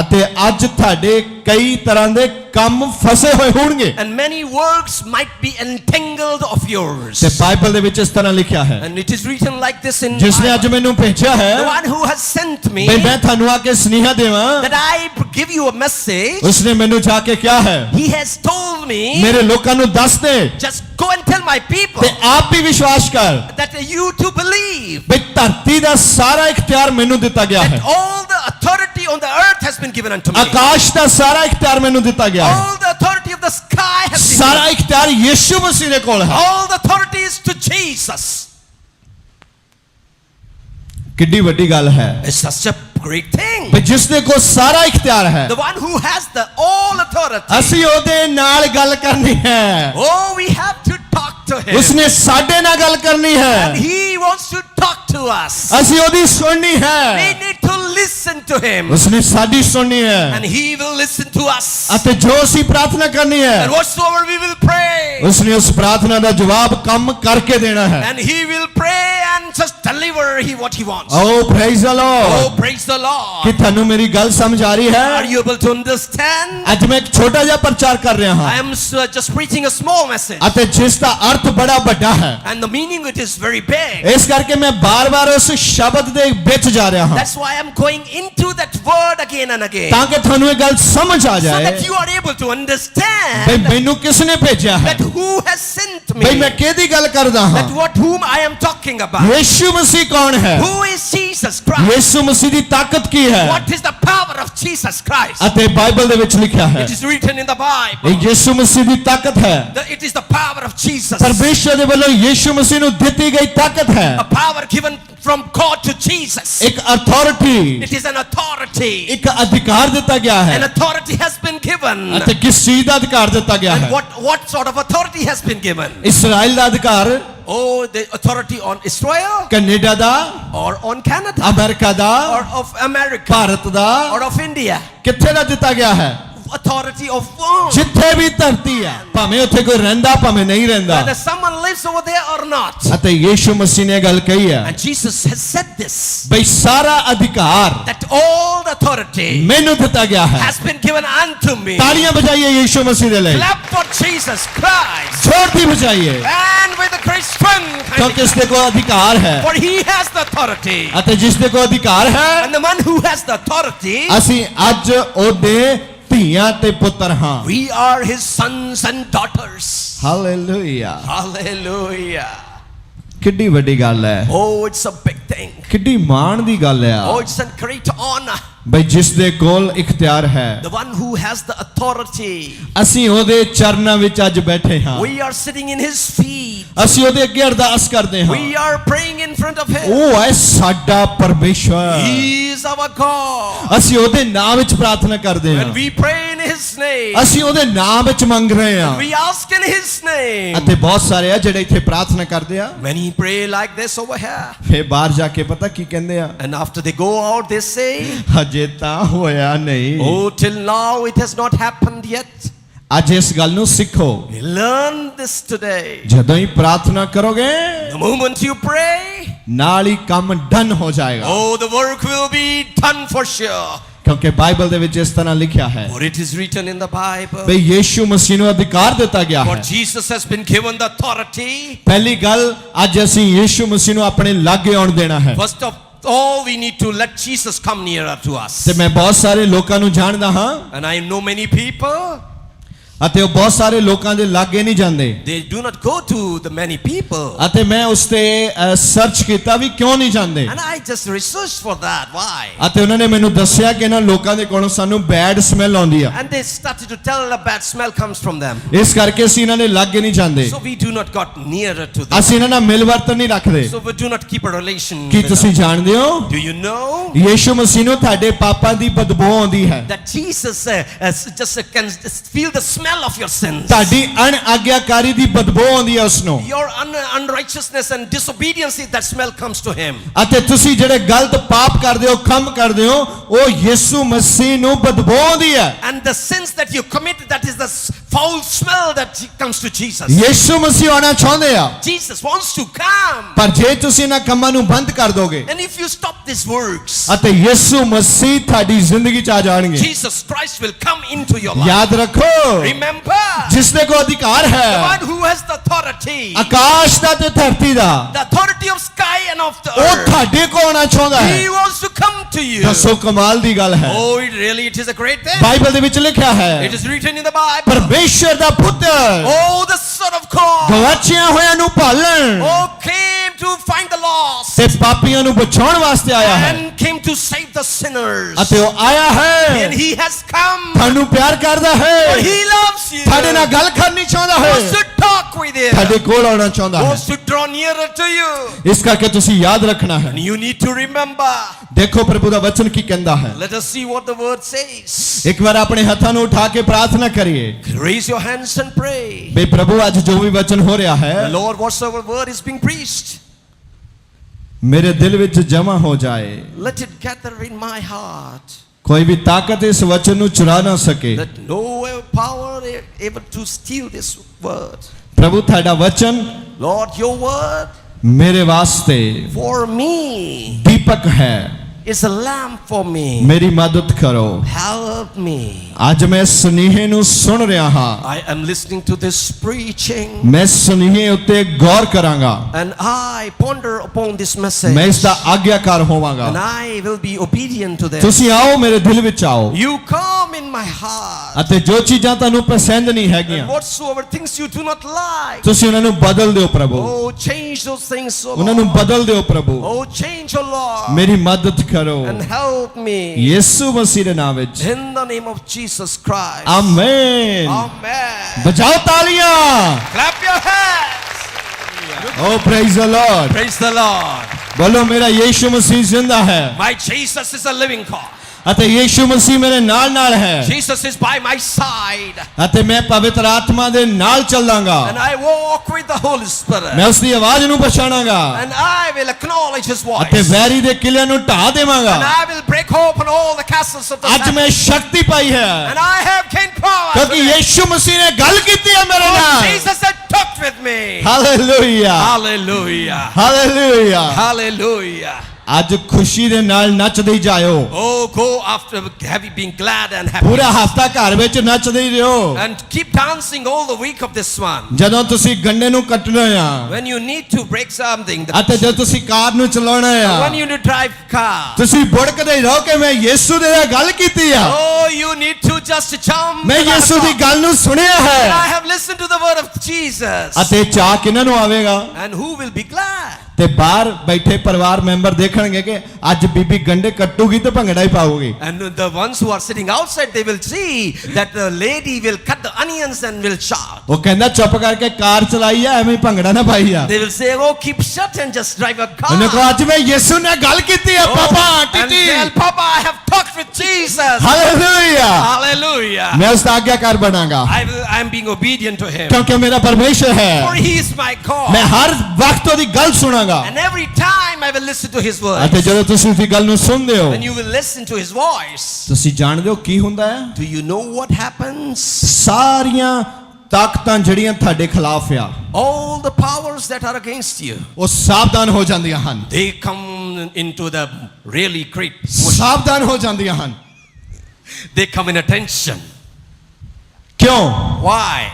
ਅਤੇ ਅੱਜ ਤੁਹਾਡੇ ਕਈ ਤਰ੍ਹਾਂ ਦੇ ਕੰਮ ਫਸੇ ਹੋਏ ਹੋਣਗੇ And many works might be entangled of yours. ਤੇ ਬਾਈਬਲ ਦੇ ਵਿੱਚ ਇਸ ਤਰ੍ਹਾਂ ਲਿਖਿਆ ਹੈ And it is written like this in ਜਿਸ ਨੇ Bible. ਅੱਜ ਮੈਨੂੰ ਭੇਜਿਆ ਹੈ The one who has sent me, ਬਈ ਮੈਂ ਤੁਹਾਨੂੰ ਆ ਕੇ ਸੁਨੇਹਾ ਦੇਵਾਂ that I give you a message, ਉਸਨੇ ਮੈਨੂੰ ਜਾ ਕੇ ਕਿਹਾ ਹੈ he has told me, ਮੇਰੇ ਲੋਕਾਂ ਨੂੰ ਦੱਸ ਦੇ just go and tell my people ਤੇ ਆਪ ਵੀ ਵਿਸ਼ਵਾਸ ਕਰ that you to believe ਬਈ ਧਰਤੀ ਦਾ ਸਾਰਾ ਇਖਤਿਆਰ ਮੈਨੂੰ ਦਿੱਤਾ ਗਿਆ that ਹੈ all the authority on the earth has been given unto me. ਆਕਾਸ਼ ਦਾ ਸਾਰਾ ਇਖਤਿਆਰ ਮੈਨੂੰ ਦਿੱਤਾ ਗਿਆ ਹੈ All the authority of the sky has been ਸਾਰਾ given. ਇਖਤਿਆਰ ਯਿਸੂ ਮਸੀਹ ਦੇ ਕੋਲ ਹੈ All the authority is to Jesus. ਕਿੱਡੀ ਵੱਡੀ ਗੱਲ ਹੈ It's such a great thing. ਬਈ ਜਿਸ ਦੇ ਕੋਲ ਸਾਰਾ ਇਖਤਿਆਰ ਹੈ The one who has the all authority. ਅਸੀਂ ਉਹਦੇ ਨਾਲ ਗੱਲ ਕਰਨੀ ਹੈ Oh, we have to talk to him. ਉਸਨੇ ਸਾਡੇ ਨਾਲ ਗੱਲ ਕਰਨੀ And ਹੈ he wants to talk to us. ਅਸੀਂ ਉਹਦੀ ਸੁਣਨੀ We ਹੈ need to listen to him. ਉਸਨੇ ਸਾਡੀ ਸੁਣਨੀ ਹੈ And he will listen to us. ਅਤੇ ਜੋ ਅਸੀਂ ਪ੍ਰਾਰਥਨਾ ਕਰਨੀ And ਹੈ whatsoever we will pray. ਉਸਨੇ ਉਸ ਪ੍ਰਾਰਥਨਾ ਦਾ ਜਵਾਬ ਕੰਮ ਕਰਕੇ ਦੇਣਾ ਹੈ And he will pray and just deliver what he wants. Oh praise the Oh, Lord praise the Lord. ਕਿ ਤੁਹਾਨੂੰ ਮੇਰੀ ਗੱਲ ਸਮਝ ਆ ਰਹੀ Are ਹੈ you able to understand? ਅੱਜ ਮੈਂ ਇੱਕ ਛੋਟਾ ਜਿਹਾ ਪ੍ਰਚਾਰ ਕਰ ਰਿਹਾ I ਹਾਂ am just preaching a small message. ਅਤੇ ਜਿਸ ਦਾ ਅਰਥ ਬੜਾ ਵੱਡਾ ਹੈ And the meaning it is very big. ਇਸ ਕਰਕੇ ਮੈਂ ਬਾਰ-ਬਾਰ ਉਸ ਸ਼ਬਦ ਦੇ ਵਿੱਚ ਜਾ ਰਿਹਾ ਹਾਂ That's why I'm going into that word again and again. ਤਾਂ ਕਿ ਤੁਹਾਨੂੰ ਇਹ ਗੱਲ ਸਮਝ ਆ So ਜਾਏ that you are able to ਬਈ understand ਮੈਨੂੰ ਕਿਸ ਨੇ ਭੇਜਿਆ ਹੈ that who has sent ਬਈ me. ਮੈਂ ਕਿਹਦੀ ਗੱਲ ਕਰਦਾ ਹਾਂ That whom I am talking about. ਯਿਸੂ ਮਸੀਹ ਕੌਣ ਹੈ Who is Jesus Christ? ਯਿਸੂ ਮਸੀਹ ਦੀ ਤਾਕਤ ਕੀ ਹੈ What is the power of Jesus Christ? ਅਤੇ ਬਾਈਬਲ ਦੇ ਵਿੱਚ ਲਿਖਿਆ ਹੈ It is written in the Bible. ਇਹ ਯਿਸੂ ਮਸੀਹ ਦੀ ਤਾਕਤ ਹੈ It is the power of Jesus. ਪਰਮੇਸ਼ਰ ਦੇ ਵੱਲੋਂ ਯਿਸੂ ਮਸੀਹ ਨੂੰ ਦਿੱਤੀ ਗਈ ਤਾਕਤ ਹੈ A power given from God to Jesus. ਇੱਕ authority It is an authority. ਇੱਕ ਅਧਿਕਾਰ ਦਿੱਤਾ ਗਿਆ An ਹੈ authority has been given. ਅਤੇ ਕਿਸ ਚੀਜ਼ ਦਾ ਅਧਿਕਾਰ ਦਿੱਤਾ ਗਿਆ And ਹੈ what sort of authority has been given? Israel ਦਾ ਅਧਿਕਾਰ Oh, the authority on Israel Canada ਦਾ or on Canada ਅਮਰੀਕਾ ਦਾ or of America ਭਾਰਤ ਦਾ or of India? ਕਿੱਥੇ ਦਾ ਦਿੱਤਾ ਗਿਆ ਹੈ Authority of whom? ਜਿੱਥੇ ਵੀ ਧਰਤੀ ਹੈ ਭਾਵੇਂ ਉੱਥੇ ਕੋਈ ਰਹਿੰਦਾ ਭਾਵੇਂ ਨਹੀਂ ਰਹਿੰਦਾ Whether someone lives over there or not. ਅਤੇ ਯਿਸੂ ਮਸੀਹ ਨੇ ਗੱਲ ਕਹੀ ਹੈ And Jesus has said this. ਬਈ ਸਾਰਾ ਅਧਿਕਾਰ That all the authority ਮੈਨੂੰ ਦਿੱਤਾ ਗਿਆ ਹੈ has been given unto me. ਤਾੜੀਆਂ ਬਜਾਈਏ ਯਿਸੂ ਮਸੀਹ ਦੇ ਲਈ Clap for Jesus Christ. ਜ਼ੋਰ ਦੀ ਬਜਾਈਏ And with a great strength. ਕਿਉਂਕਿ ਇਸ ਦੇ ਕੋਲ ਅਧਿਕਾਰ ਹੈ For he has the authority. ਅਤੇ ਜਿਸ ਦੇ ਕੋਲ ਅਧਿਕਾਰ ਹੈ And the one who has the authority. ਅਸੀਂ ਅੱਜ ਉਹਦੇ ਧੀਆਂ ਤੇ ਪੁੱਤਰ ਹਾਂ We are his sons and daughters. Hallelujah Hallelujah. ਕਿੱਡੀ ਵੱਡੀ ਗੱਲ ਹੈ Oh, it's a big thing. ਕਿੱਡੀ ਮਾਣ ਦੀ ਗੱਲ ਹੈ Oh, it's a great honor. ਬਈ ਜਿਸ ਦੇ ਕੋਲ ਇਖਤਿਆਰ ਹੈ The one who has the authority. ਅਸੀਂ ਉਹਦੇ ਚਰਨਾਂ ਵਿੱਚ ਅੱਜ ਬੈਠੇ ਹਾਂ We are sitting in his feet. ਅਸੀਂ ਉਹਦੇ ਅੱਗੇ ਅਰਦਾਸ ਕਰਦੇ ਹਾਂ We are praying in front of him. ਉਹ ਹੈ ਸਾਡਾ ਪਰਮੇਸ਼ਵਰ He is our God. ਅਸੀਂ ਉਹਦੇ ਨਾਮ ਵਿੱਚ ਪ੍ਰਾਰਥਨਾ ਕਰਦੇ ਹਾਂ And we pray in his name. ਅਸੀਂ ਉਹਦੇ ਨਾਮ ਵਿੱਚ ਮੰਗ ਰਹੇ ਹਾਂ We ask in his name. ਅਤੇ ਬਹੁਤ ਸਾਰੇ ਆ ਜਿਹੜੇ ਇੱਥੇ ਪ੍ਰਾਰਥਨਾ ਕਰਦੇ ਆ Many pray like this over here. ਫੇਰ ਬਾਹਰ ਜਾ ਕੇ ਪਤਾ ਕੀ ਕਹਿੰਦੇ ਆ And after they go out, they say, ਹਜੇ ਤਾਂ ਹੋਇਆ ਨਹੀਂ oh, till now it has not happened yet. ਅੱਜ ਇਸ ਗੱਲ ਨੂੰ ਸਿੱਖੋ Learn this today. ਜਦੋਂ ਹੀ ਪ੍ਰਾਰਥਨਾ ਕਰੋਗੇ The moment you pray, ਨਾਲ ਹੀ ਕੰਮ ਡਨ ਹੋ ਜਾਏਗਾ Oh, the work will be done for sure. ਕਿਉਂਕਿ ਬਾਈਬਲ ਦੇ ਵਿੱਚ ਇਸ ਤਰ੍ਹਾਂ ਲਿਖਿਆ ਹੈ For it is written in the Bible. ਬਈ ਯੀਸ਼ੂ ਮਸੀਹ ਨੂੰ ਅਧਿਕਾਰ ਦਿੱਤਾ ਗਿਆ For ਹੈ Jesus has been given the authority. ਪਹਿਲੀ ਗੱਲ ਅੱਜ ਅਸੀਂ ਯੀਸ਼ੂ ਮਸੀਹ ਨੂੰ ਆਪਣੇ ਲਾਗੇ ਆਉਣ ਦੇਣਾ ਹੈ First of all, we need to let Jesus come nearer to us. ਤੇ ਮੈਂ ਬਹੁਤ ਸਾਰੇ ਲੋਕਾਂ ਨੂੰ ਜਾਣਦਾ ਹਾਂ And I know many people, ਅਤੇ ਉਹ ਬਹੁਤ ਸਾਰੇ ਲੋਕਾਂ ਦੇ ਲਾਗੇ ਨਹੀਂ ਜਾਂਦੇ they do not go to the many people. ਅਤੇ ਮੈਂ ਉਸ ਤੇ ਸਰਚ ਕੀਤਾ ਵੀ ਕਿਉਂ ਨਹੀਂ ਜਾਂਦੇ And I just researched for that. Why? ਅਤੇ ਉਹਨਾਂ ਨੇ ਮੈਨੂੰ ਦੱਸਿਆ ਕਿ ਇਹਨਾਂ ਲੋਕਾਂ ਦੇ ਕੋਲੋਂ ਸਾਨੂੰ ਬੈਡ ਸਮੈਲ ਆਉਂਦੀ ਆ And they started to tell a bad smell comes from them. ਇਸ ਕਰਕੇ ਅਸੀਂ ਇਹਨਾਂ ਦੇ ਲਾਗੇ ਨਹੀਂ ਜਾਂਦੇ So we do not got nearer to them. ਅਸੀਂ ਇਹਨਾਂ ਨਾਲ ਮਿਲ ਵਰਤਨ ਨਹੀਂ ਰੱਖਦੇ So we do not keep a relation Ki with ਤੁਸੀਂ them. ਜਾਣਦੇ ਹੋ Do you know ਯੀਸ਼ੂ ਮਸੀਹ ਨੂੰ ਤੁਹਾਡੇ ਪਾਪਾਂ ਦੀ ਬਦਬੂ ਆਉਂਦੀ ਹੈ that Jesus just can feel the smell of your sins? ਤੁਹਾਡੀ ਅਣਆਗਿਆਕਾਰੀ ਦੀ ਬਦਬੂ ਆਉਂਦੀ ਹੈ ਉਸ ਨੂੰ Your unrighteousness and disobedience, that smell comes to him. ਅਤੇ ਤੁਸੀਂ ਜਿਹੜੇ ਗਲਤ ਪਾਪ ਕਰਦੇ ਹੋ ਕੰਮ ਕਰਦੇ ਹੋ ਉਹ ਯੀਸ਼ੂ ਮਸੀਹ ਨੂੰ ਬਦਬੂ ਆਉਂਦੀ ਹੈ And the sins that you commit, that is the foul smell that comes to Jesus. Yishu ਮਸੀਹ ਆਉਣਾ ਚਾਹੁੰਦੇ ਆ Jesus wants to come. ਪਰ ਜੇ ਤੁਸੀਂ ਇਹਨਾਂ ਕੰਮਾਂ ਨੂੰ ਬੰਦ ਕਰ ਦੋਗੇ And if you stop these works, ਅਤੇ ਯੀਸ਼ੂ ਮਸੀਹ ਤੁਹਾਡੀ ਜ਼ਿੰਦਗੀ ਚ ਆ ਜਾਣਗੇ Jesus Christ will come into your life. ਯਾਦ ਰੱਖੋ Remember, ਜਿਸ ਦੇ ਕੋ ਅਧਿਕਾਰ the ਹੈ one who has the authority, ਆਕਾਸ਼ ਦਾ ਤੇ ਧਰਤੀ ਦਾ the authority of sky and of the ਉਹ earth. ਤੁਹਾਡੇ ਕੋ ਆਉਣਾ ਚਾਹੁੰਦਾ He ਹੈ wants to come to you. ਦੱਸੋ ਕਮਾਲ ਦੀ ਗੱਲ ਹੈ Oh, it is a great thing. Bible ਦੇ ਵਿੱਚ ਲਿਖਿਆ ਹੈ It is written in the Bible. ਪਰਮੇਸ਼ਰ ਦਾ ਪੁੱਤਰ Oh, the Son of God. ਗਵਾਚਿਆਂ ਹੋਇਆਂ ਨੂੰ ਭਾਲਣ Oh, came to find the lost. ਤੇ ਪਾਪੀਆਂ ਨੂੰ ਬਚਾਉਣ ਵਾਸਤੇ ਆਇਆ ਹੈ And came to save the sinners. ਅਤੇ ਉਹ ਆਇਆ And ਹੈ he has come. ਤੁਹਾਨੂੰ ਪਿਆਰ ਕਰਦਾ ਹੈ For he loves you. ਤੁਹਾਡੇ ਨਾਲ ਗੱਲ ਕਰਨੀ ਚਾਹੁੰਦਾ ਹੈ Wants to talk with you. ਤੁਹਾਡੇ ਕੋਲ ਆਉਣਾ ਚਾਹੁੰਦਾ ਹੈ Wants to draw nearer to you. ਇਸ ਕਰਕੇ ਤੁਸੀਂ ਯਾਦ ਰੱਖਣਾ ਹੈ And you need to remember. ਦੇਖੋ ਪ੍ਰਭੂ ਦਾ ਵਚਨ ਕੀ ਕਹਿੰਦਾ ਹੈ Let us see what the word says. ਇੱਕ ਵਾਰ ਆਪਣੇ ਹੱਥਾਂ ਨੂੰ ਉਠਾ ਕੇ ਪ੍ਰਾਰਥਨਾ ਕਰੀਏ Raise your hands and pray. ਬਈ ਪ੍ਰਭੂ ਅੱਜ ਜੋ ਵੀ ਵਚਨ ਹੋ ਰਿਹਾ ਹੈ Lord, whatsoever word is being preached, ਮੇਰੇ ਦਿਲ ਵਿੱਚ ਜਮਾ ਹੋ ਜਾਏ let it gather in my heart. ਕੋਈ ਵੀ ਤਾਕਤ ਇਸ ਵਚਨ ਨੂੰ ਚੁਰਾ ਨਾ ਸਕੇ That no power able to steal this word. ਪ੍ਰਭੂ ਤੁਹਾਡਾ ਵਚਨ Lord, your word ਮੇਰੇ ਵਾਸਤੇ for me ਦੀਪਕ ਹੈ is a lamp for me. ਮੇਰੀ ਮਦਦ ਕਰੋ Help me. ਅੱਜ ਮੈਂ ਸੁਨੇਹੇ ਨੂੰ ਸੁਣ ਰਿਹਾ ਹਾਂ I am listening to this preaching ਮੈਂ ਸੁਨੇਹੇ ਉੱਤੇ ਗੌਰ ਕਰਾਂਗਾ and I ponder upon this message. ਮੈਂ ਇਸ ਦਾ ਆਗਿਆਕਾਰ ਹੋਵਾਂਗਾ And I will be obedient to them. ਤੁਸੀਂ ਆਓ ਮੇਰੇ ਦਿਲ ਵਿੱਚ ਆਓ You come in my heart. ਅਤੇ ਜੋ ਚੀਜ਼ਾਂ ਤੁਹਾਨੂੰ ਪਸੰਦ ਨਹੀਂ And ਹੈਗੀਆਂ whatsoever things you do not like, ਤੁਸੀਂ ਉਹਨਾਂ ਨੂੰ ਬਦਲ ਦਿਓ ਪ੍ਰਭੂ oh, change those things, oh ਉਹਨਾਂ ਨੂੰ Lord. ਬਦਲ ਦਿਓ ਪ੍ਰਭੂ Oh, change, oh Lord. ਮੇਰੀ ਮਦਦ ਕਰੋ And help me. ਯਿਸੂ ਮਸੀਹ ਦੇ ਨਾਮ ਵਿੱਚ In the name of Jesus Christ. Amen Amen. ਬਜਾਓ ਤਾਲੀਆਂ Clap your hands. Oh praise the Lord Praise the Lord. ਬੋਲੋ ਮੇਰਾ ਯਿਸੂ ਮਸੀਹ ਜ਼ਿੰਦਾ ਹੈ My Jesus is a living God. ਅਤੇ ਯਿਸੂ ਮਸੀਹ ਮੇਰੇ ਨਾਲ ਹੈ Jesus is by my side. ਅਤੇ ਮੈਂ ਪਵਿੱਤਰ ਆਤਮਾ ਦੇ ਨਾਲ ਚੱਲਾਂਗਾ And I walk with the Holy Spirit. ਮੈਂ ਉਸ ਦੀ ਆਵਾਜ਼ ਨੂੰ ਪਛਾਣਾਂਗਾ And I will acknowledge His ਅਤੇ voice. ਵੈਰੀ ਦੇ ਕਿਲਿਆਂ ਨੂੰ ਢਾ ਦੇਵਾਂਗਾ And I will break open all the castles of the ਅੱਜ ਮੈਂ devil. ਸ਼ਕਤੀ ਪਾਈ ਹੈ And I have gained power. ਕਿਉਂਕਿ ਯਿਸੂ ਮਸੀਹ ਨੇ ਗੱਲ ਕੀਤੀ ਹੈ ਮੇਰੇ Oh, ਨਾਲ Jesus had talked with me. Hallelujah Hallelujah. Hallelujah Hallelujah. ਅੱਜ ਖੁਸ਼ੀ ਦੇ ਨਾਲ ਨੱਚਦੇ ਹੀ ਜਾਇਓ Oh, go after having been glad and happy. ਪੂਰਾ ਹਫਤਾ ਘਰ ਵਿੱਚ ਨੱਚਦੇ ਹੀ ਰਹੋ And keep dancing all the week of this month. ਜਦੋਂ ਤੁਸੀਂ ਗੰਡੇ ਨੂੰ ਕੱਟਣਾ ਆ When you need to break something, ਅਤੇ ਜਦੋਂ ਤੁਸੀਂ ਕਾਰ ਨੂੰ ਚਲਾਉਣਾ ਆ when you need to drive car. ਤੁਸੀਂ ਬੁੜਕਦੇ ਹੀ ਰਹੋ ਕਿ ਮੈਂ ਯਿਸੂ ਦੇ ਨਾਲ ਗੱਲ ਕੀਤੀ ਆ Oh, you need to just jump. ਮੈਂ about ਯਿਸੂ ਦੀ God. ਗੱਲ ਨੂੰ ਸੁਣਿਆ And I ਹੈ have listened to the word of Jesus. ਅਤੇ ਚਾਹ ਕਿਹਨਾਂ ਨੂੰ ਆਵੇਗਾ And who will be glad? ਤੇ ਬਾਹਰ ਬੈਠੇ ਪਰਿਵਾਰ ਮੈਂਬਰ ਦੇਖਣਗੇ ਕਿ ਅੱਜ ਬੀਬੀ ਗੰਡੇ ਕੱਟੂਗੀ ਤੇ ਭੰਗੜਾ ਹੀ ਪਾਊਗੀ And the ones who are sitting outside, they will see that the lady will cut the onions and will shout. ਉਹ ਕਹਿੰਦਾ ਚੁੱਪ ਕਰਕੇ ਕਾਰ ਚਲਾਈ ਆ ਐਵੇਂ ਹੀ ਭੰਗੜਾ ਨਾ ਪਾਈ ਆ They will say, oh, keep shut and just drive a car. ਉਹਨੇ ਕਿਹਾ ਅੱਜ ਮੈਂ ਯਿਸੂ ਨਾਲ ਗੱਲ ਕੀਤੀ ਆ Oh, papa and TT tell Papa, I have talked with Jesus. Hallelujah Hallelujah. ਮੈਂ ਉਸ ਦਾ ਆਗਿਆਕਾਰ ਬਣਾਂਗਾ I am being obedient to Him. ਕਿਉਂਕਿ ਮੇਰਾ ਪਰਮੇਸ਼ਰ For ਹੈ He is my God. ਮੈਂ ਹਰ ਵਕਤ ਉਹਦੀ ਗੱਲ ਸੁਣਾਂਗਾ And every time I will listen to His word. ਅਤੇ ਜਦੋਂ ਤੁਸੀਂ ਉਸਦੀ ਗੱਲ ਨੂੰ ਸੁਣਦੇ ਹੋ When you will listen to His voice, ਤੁਸੀਂ ਜਾਣਦੇ ਹੋ ਕੀ ਹੁੰਦਾ ਹੈ do you know what happens? ਸਾਰੀਆਂ ਤਾਕਤਾਂ ਜਿਹੜੀਆਂ ਤੁਹਾਡੇ ਖਿਲਾਫ ਆ all the powers that are against you, ਉਹ ਸਾਵਧਾਨ ਹੋ ਜਾਂਦੀਆਂ ਹਨ they come into the really great, ਸਾਵਧਾਨ ਹੋ ਜਾਂਦੀਆਂ ਹਨ they come in attention. ਕਿਉਂ Why?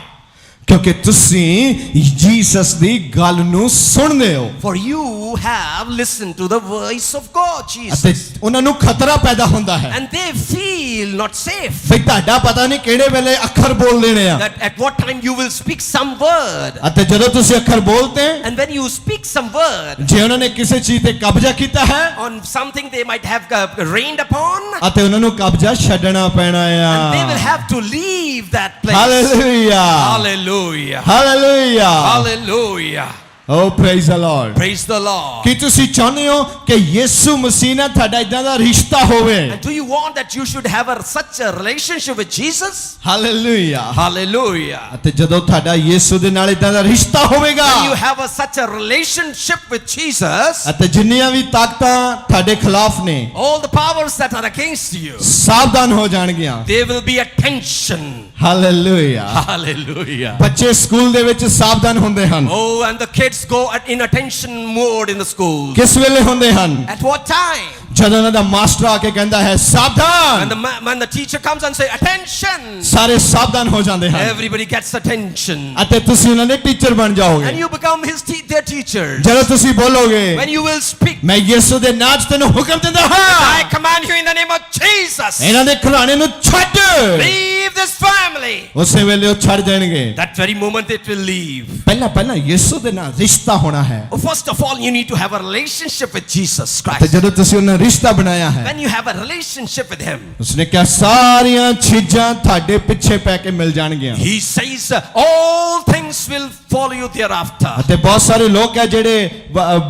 ਕਿਉਂਕਿ ਤੁਸੀਂ ਜੀਸਸ ਦੀ ਗੱਲ ਨੂੰ ਸੁਣਦੇ ਹੋ For you have listened to the voice of God, ਅਤੇ Jesus. ਉਹਨਾਂ ਨੂੰ ਖਤਰਾ ਪੈਦਾ ਹੁੰਦਾ ਹੈ And they feel not safe. ਵੀ ਤੁਹਾਡਾ ਪਤਾ ਨਹੀਂ ਕਿਹੜੇ ਵੇਲੇ ਅੱਖਰ ਬੋਲ ਦੇਣੇ ਆ That at what time you will speak some word. ਅਤੇ ਜਦੋਂ ਤੁਸੀਂ ਅੱਖਰ ਬੋਲਦੇ And when you speak some word ਜੇ ਉਹਨਾਂ ਨੇ ਕਿਸੇ ਚੀਜ਼ ਤੇ ਕਬਜ਼ਾ ਕੀਤਾ ਹੈ on something they might have reigned upon, ਅਤੇ ਉਹਨਾਂ ਨੂੰ ਕਬਜ਼ਾ ਛੱਡਣਾ ਪੈਣਾ and they will ਆ have to leave that place. Hallelujah Hallelujah. Hallelujah Hallelujah. O praise the Lord Praise the Lord. ਕੀ ਤੁਸੀਂ ਚਾਹੁੰਦੇ ਹੋ ਕਿ ਯਿਸੂ ਮਸੀਹ ਨਾਲ ਤੁਹਾਡਾ ਇਦਾਂ ਦਾ ਰਿਸ਼ਤਾ ਹੋਵੇ And do you want that you should have such a relationship with Jesus? Hallelujah Hallelujah. ਅਤੇ ਜਦੋਂ ਤੁਹਾਡਾ ਯਿਸੂ ਦੇ ਨਾਲ ਇਦਾਂ ਦਾ ਰਿਸ਼ਤਾ ਹੋਵੇਗਾ When you have such a relationship with Jesus, ਅਤੇ ਜਿੰਨੀਆਂ ਵੀ ਤਾਕਤਾਂ ਤੁਹਾਡੇ ਖਿਲਾਫ ਨੇ all the powers that are against you, ਸਾਵਧਾਨ ਹੋ ਜਾਣਗੀਆਂ they will be attention. Hallelujah Hallelujah. ਬੱਚੇ ਸਕੂਲ ਦੇ ਵਿੱਚ ਸਾਵਧਾਨ ਹੁੰਦੇ ਹਨ Oh, and the kids go in attention mode in the school. ਕਿਸ ਵੇਲੇ ਹੁੰਦੇ ਹਨ At what time? ਜਦੋਂ ਉਹਨਾਂ ਦਾ ਮਾਸਟਰ ਆ ਕੇ ਕਹਿੰਦਾ ਹੈ When ਸਾਵਧਾਨ when the teacher comes and say attention, ਸਾਰੇ ਸਾਵਧਾਨ ਹੋ ਜਾਂਦੇ ਹਨ everybody gets attention. ਅਤੇ ਤੁਸੀਂ ਉਹਨਾਂ ਦੇ ਟੀਚਰ ਬਣ And ਜਾਓਗੇ you become their teachers. ਜਦੋਂ ਤੁਸੀਂ ਬੋਲੋਗੇ When you will speak, ਮੈਂ ਯਿਸੂ ਦੇ ਨਾਮ 'ਚ ਤੈਨੂੰ ਹੁਕਮ ਦਿੰਦਾ I ਹਾਂ command you in the name of Jesus, ਇਹਨਾਂ ਦੇ ਘਰਾਣੇ ਨੂੰ ਛੱਡ leave this family. ਉਸੇ ਵੇਲੇ ਉਹ ਛੱਡ ਦੇਣਗੇ That very moment it will leave. ਪਹਿਲਾਂ ਯਿਸੂ ਦੇ ਨਾਲ ਰਿਸ਼ਤਾ ਹੋਣਾ ਹੈ Oh, first of all, you need to have a relationship with Jesus ਤੇ Christ. ਜਦੋਂ ਤੁਸੀਂ ਉਹਨਾਂ ਨਾਲ ਰਿਸ਼ਤਾ ਬਣਾਇਆ ਹੈ When you have a relationship with Him, ਉਸਨੇ ਕਿਹਾ ਸਾਰੀਆਂ ਚੀਜ਼ਾਂ ਤੁਹਾਡੇ ਪਿੱਛੇ ਪੈ ਕੇ ਮਿਲ ਜਾਣਗੀਆਂ He says all things will follow you thereafter. ਅਤੇ ਬਹੁਤ ਸਾਰੇ ਲੋਕ ਹੈ ਜਿਹੜੇ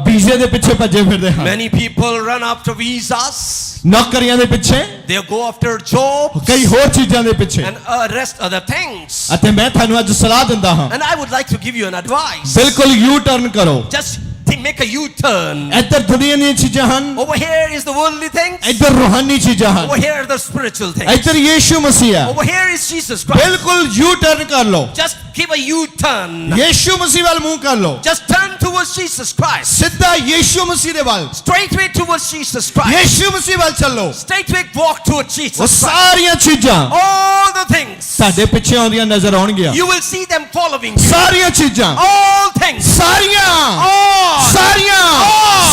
ਵੀਜ਼ੇ ਦੇ ਪਿੱਛੇ ਭੱਜੇ ਫਿਰਦੇ ਹਨ Many people run after visas. ਨੌਕਰੀਆਂ ਦੇ ਪਿੱਛੇ They go after jobs ਕਈ ਹੋਰ ਚੀਜ਼ਾਂ ਦੇ ਪਿੱਛੇ and rest other things. ਅਤੇ ਮੈਂ ਤੁਹਾਨੂੰ ਅੱਜ ਸਲਾਹ ਦਿੰਦਾ ਹਾਂ And I would like to give you an advice. ਬਿਲਕੁਲ ਯੂ ਟਰਨ ਕਰੋ Just make a U-turn. ਇੱਧਰ ਦੁਨੀਆ ਦੀਆਂ ਚੀਜ਼ਾਂ ਹਨ Over here is the worldly things. ਇੱਧਰ ਰੂਹਾਨੀ ਚੀਜ਼ਾਂ ਹਨ Over here are the spiritual things. ਇੱਧਰ ਯੀਸ਼ੂ ਮਸੀਹ ਹੈ Over here is Jesus Christ. ਬਿਲਕੁਲ ਯੂ ਟਰਨ ਕਰ ਲਓ Just give a U-turn. Yishu ਮਸੀਹ ਵੱਲ ਮੂੰਹ ਕਰ ਲਓ Just turn towards Jesus Christ. ਸਿੱਧਾ ਯੀਸ਼ੂ ਮਸੀਹ ਦੇ ਵੱਲ Straightway towards Jesus Christ. Yishu ਮਸੀਹ ਵੱਲ ਚੱਲੋ Straightway walk towards Jesus ਉਹ Christ. ਸਾਰੀਆਂ ਚੀਜ਼ਾਂ All the things. ਤੁਹਾਡੇ ਪਿੱਛੇ ਆਉਂਦੀਆਂ ਨਜ਼ਰ ਆਉਣਗੀਆਂ You will see them following you. ਸਾਰੀਆਂ ਚੀਜ਼ਾਂ All things. ਸਾਰੀਆਂ All. ਸਾਰੀਆਂ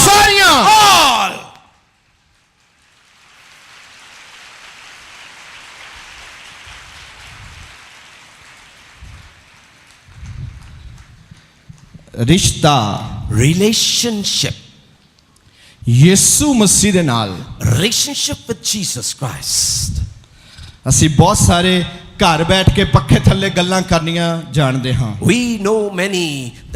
ਸਾਰੀਆਂ All. ਰਿਸ਼ਤਾ Relationship. ਯਿਸੂ ਮਸੀਹ ਦੇ ਨਾਲ Relationship with Jesus Christ. ਅਸੀਂ ਬਹੁਤ ਸਾਰੇ ਘਰ ਬੈਠ ਕੇ ਪੱਖੇ ਥੱਲੇ ਗੱਲਾਂ ਕਰਨੀਆਂ ਜਾਣਦੇ ਹਾਂ We know many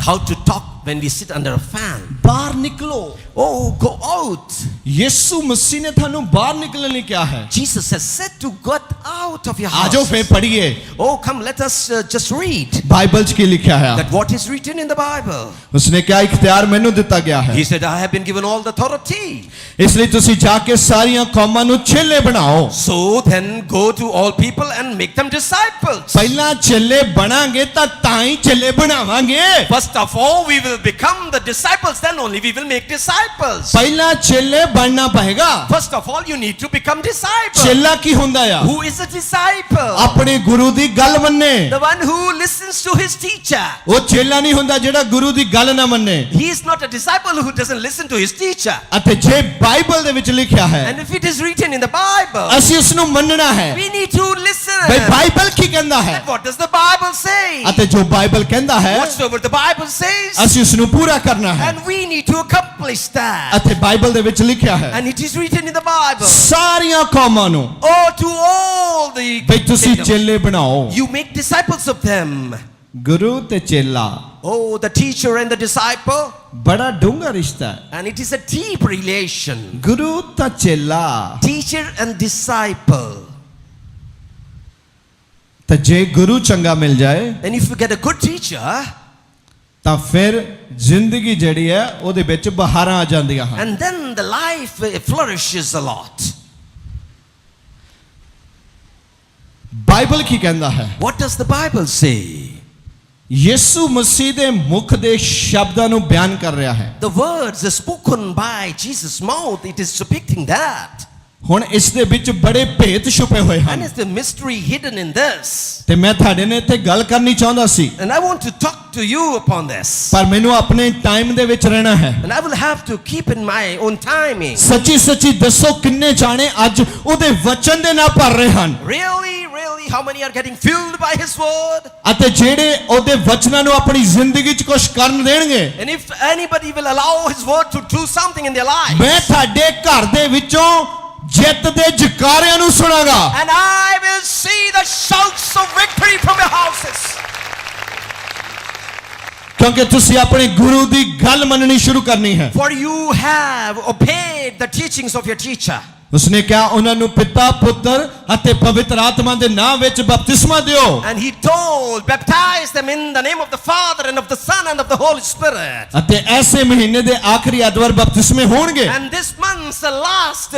how to talk when we sit under a fan. ਬਾਹਰ ਨਿਕਲੋ Oh, go out. ਯਿਸੂ ਮਸੀਹ ਨੇ ਤੁਹਾਨੂੰ ਬਾਹਰ ਨਿਕਲਣ ਲਈ ਕਿਹਾ ਹੈ Jesus has said to get out of your ਆਜੋ house. ਫੇਰ ਪੜ੍ਹੀਏ Oh, come, let us just read Bible 'ਚ ਕੀ ਲਿਖਿਆ ਹੈ that what is written in the Bible. ਉਸਨੇ ਕਿਹਾ ਇਖਤਿਆਰ ਮੈਨੂੰ ਦਿੱਤਾ ਗਿਆ ਹੈ He said, I have been given all the authority. ਇਸ ਲਈ ਤੁਸੀਂ ਜਾ ਕੇ ਸਾਰੀਆਂ ਕੌਮਾਂ ਨੂੰ ਚੇਲੇ ਬਣਾਓ So then go to all people and make them disciples. ਪਹਿਲਾਂ ਚੇਲੇ ਬਣਾਂਗੇ ਤਾਂ ਹੀ ਚੇਲੇ ਬਣਾਵਾਂਗੇ First of all, we will become the disciples, then only we will make disciples. ਪਹਿਲਾਂ ਚੇਲੇ ਬਣਨਾ ਪਏਗਾ First of all, you need to become disciples. ਚੇਲਾ ਕੀ ਹੁੰਦਾ ਆ Who is a disciple? ਆਪਣੇ ਗੁਰੂ ਦੀ ਗੱਲ ਮੰਨੇ The one who listens to his teacher. ਉਹ ਚੇਲਾ ਨਹੀਂ ਹੁੰਦਾ ਜਿਹੜਾ ਗੁਰੂ ਦੀ ਗੱਲ ਨਾ ਮੰਨੇ He is not a disciple who doesn't listen to his teacher. ਅਤੇ ਜੇ ਬਾਈਬਲ ਦੇ ਵਿੱਚ ਲਿਖਿਆ ਹੈ And if it is written in the Bible, ਅਸੀਂ ਉਸ ਨੂੰ ਮੰਨਣਾ ਹੈ we need to listen. ਬਈ ਬਾਈਬਲ ਕੀ ਕਹਿੰਦਾ ਹੈ And what does the Bible say? ਅਤੇ ਜੋ ਬਾਈਬਲ ਕਹਿੰਦਾ ਹੈ Whatsoever the Bible says, ਅਸੀਂ ਉਸ ਨੂੰ ਪੂਰਾ ਕਰਨਾ ਹੈ and we need to accomplish that. ਅਤੇ ਬਾਈਬਲ ਦੇ ਵਿੱਚ ਲਿਖਿਆ ਹੈ And it is written in the Bible. ਸਾਰੀਆਂ ਕੌਮਾਂ ਨੂੰ Oh, to all the ਬਈ ਤੁਸੀਂ kingdoms. ਚੇਲੇ ਬਣਾਓ You make disciples of them. ਗੁਰੂ ਤੇ ਚੇਲਾ Oh, the teacher and the disciple. ਬੜਾ ਡੂੰਘਾ ਰਿਸ਼ਤਾ ਹੈ And it is a deep relation. ਗੁਰੂ ਤਾਂ ਚੇਲਾ Teacher and disciple. ਤਾਂ ਜੇ ਗੁਰੂ ਚੰਗਾ ਮਿਲ ਜਾਏ And if you get a good teacher, ਤਾਂ ਫਿਰ ਜ਼ਿੰਦਗੀ ਜਿਹੜੀ ਹੈ ਉਹਦੇ ਵਿੱਚ ਬਹਾਰਾਂ ਆ ਜਾਂਦੀਆਂ ਹਨ and then the life flourishes a lot. Bible ਕੀ ਕਹਿੰਦਾ ਹੈ What does the Bible say? ਯਿਸੂ ਮਸੀਹ ਦੇ ਮੁਖ ਦੇ ਸ਼ਬਦਾਂ ਨੂੰ ਬਿਆਨ ਕਰ ਰਿਹਾ ਹੈ। The words are spoken by Jesus' mouth. It is depicting that. ਹੁਣ ਇਸ ਦੇ ਵਿੱਚ ਬੜੇ ਭੇਤ ਛੁਪੇ ਹੋਏ And ਹਨ is the mystery hidden in this? ਤੇ ਮੈਂ ਤੁਹਾਡੇ ਨਾਲ ਇੱਥੇ ਗੱਲ ਕਰਨੀ ਚਾਹੁੰਦਾ ਸੀ, And I want to talk to you upon this. ਪਰ ਮੈਨੂੰ ਆਪਣੇ ਟਾਈਮ ਦੇ ਵਿੱਚ ਰਹਿਣਾ ਹੈ। And I will have to keep in my own timing. ਸੱਚੀ ਸੱਚੀ ਦੱਸੋ ਕਿੰਨੇ ਜਾਣੇ ਅੱਜ ਉਹਦੇ ਵਚਨ ਦੇ ਨਾਲ ਭਰ ਰਹੇ ਹਨ Really, really, how many are getting filled by His word? ਅਤੇ ਜਿਹੜੇ ਉਹਦੇ ਵਚਨਾਂ ਨੂੰ ਆਪਣੀ ਜ਼ਿੰਦਗੀ 'ਚ ਕੁਝ ਕਰਨ ਦੇਣਗੇ, And if anybody will allow His word to do something in their life, ਮੈਂ ਤੁਹਾਡੇ ਘਰ ਦੇ ਵਿੱਚੋਂ ਜਿੱਤ ਦੇ ਜਕਾਰਿਆਂ ਨੂੰ ਸੁਣਾਗਾ। and I will see the shouts of victory from your houses. ਕਿਉਂਕਿ ਤੁਸੀਂ ਆਪਣੇ ਗੁਰੂ ਦੀ ਗੱਲ ਮੰਨਣੀ ਸ਼ੁਰੂ ਕਰਨੀ ਹੈ। For you have obeyed the teachings of your teacher. ਉਸਨੇ ਕਿਹਾ ਉਹਨਾਂ ਨੂੰ ਪਿਤਾ ਪੁੱਤਰ ਅਤੇ ਪਵਿੱਤਰ ਆਤਮਾ ਦੇ ਨਾਮ ਵਿੱਚ ਬਪਤਿਸਮਾ ਦਿਓ। And He told, baptize them in the name of the Father and of the Son and of the Holy Spirit. ਅਤੇ ਐਸੇ ਮਹੀਨੇ ਦੇ ਆਖਰੀ ਐਤਵਾਰ ਬਪਤਿਸਮੇ ਹੋਣਗੇ And this month's last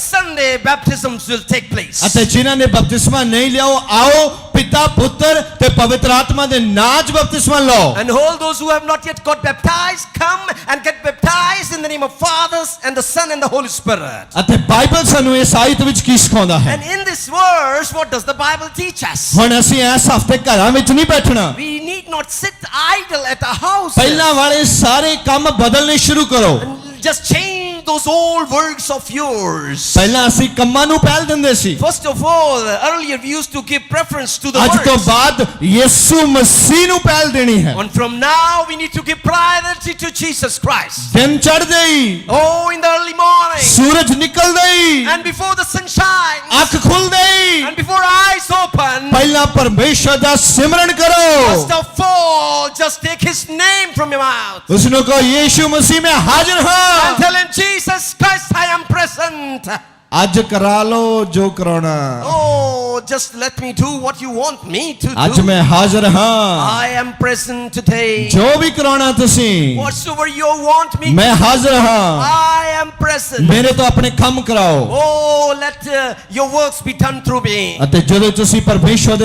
Sunday baptisms will take place. ਅਤੇ ਜਿਨ੍ਹਾਂ ਨੇ ਬਪਤਿਸਮਾ ਨਹੀਂ ਲਿਆ ਉਹ ਆਓ ਪਿਤਾ ਪੁੱਤਰ ਤੇ ਪਵਿੱਤਰ ਆਤਮਾ ਦੇ ਨਾਮ 'ਚ ਬਪਤਿਸਮਾ ਲਓ। And all those who have not yet got baptized, come and get baptized in the name of Father and the Son and the Holy Spirit. ਅਤੇ ਬਾਈਬਲ ਸਾਨੂੰ ਇਸ ਆਇਤ ਵਿੱਚ ਕੀ ਸਿਖਾਉਂਦਾ ਹੈ? And in this verse, what does the Bible teach us? ਹੁਣ ਅਸੀਂ ਇਸ ਹਫ਼ਤੇ ਘਰਾਂ ਵਿੱਚ ਨਹੀਂ ਬੈਠਣਾ। We need not sit idle at our house. ਪਹਿਲਾਂ ਵਾਲੇ ਸਾਰੇ ਕੰਮ ਬਦਲਨੇ ਸ਼ੁਰੂ ਕਰੋ। Just change those old works of yours. ਪਹਿਲਾਂ ਅਸੀਂ ਕੰਮਾਂ ਨੂੰ ਪਹਿਲ ਦਿੰਦੇ ਸੀ, First of all, earlier we used to give preference to the ਅੱਜ ਤੋਂ works. ਬਾਅਦ ਯਿਸੂ ਮਸੀਹ ਨੂੰ ਪਹਿਲ ਦੇਣੀ ਹੈ। And from now we need to give priority to Jesus Christ. ਦਿਨ ਚੜ੍ਹਦੇ ਹੀ, Oh, in the early morning. ਸੂਰਜ ਨਿਕਲਦੇ ਹੀ, And before the sun shines. ਅੱਖ ਖੁੱਲਦੇ ਹੀ, And before eyes open. ਪਹਿਲਾਂ ਪਰਮੇਸ਼ਰ ਦਾ ਸਿਮਰਨ ਕਰੋ। First of all, just take His name from your mouth. ਉਸ ਨੂੰ ਕਹੋ ਯਿਸੂ ਮਸੀਹ ਮੈਂ ਹਾਜ਼ਰ And ਹਾਂ। tell Him, Jesus Christ, I am present. ਅੱਜ ਕਰਾ ਲਓ ਜੋ ਕਰਾਉਣਾ। Oh, just let me do what you want me to ਅੱਜ do. ਮੈਂ ਹਾਜ਼ਰ ਹਾਂ। I am present today. ਜੋ ਵੀ ਕਰਾਉਣਾ ਤੁਸੀਂ, Whatsoever you want me to ਮੈਂ ਹਾਜ਼ਰ ਹਾਂ। I am present. ਮੇਰੇ ਤੋਂ ਆਪਣੇ ਕੰਮ ਕਰਾਓ। Oh, let your works be done through me. ਅਤੇ ਜਦੋਂ ਤੁਸੀਂ ਪਰਮੇਸ਼ਰ ਦੇ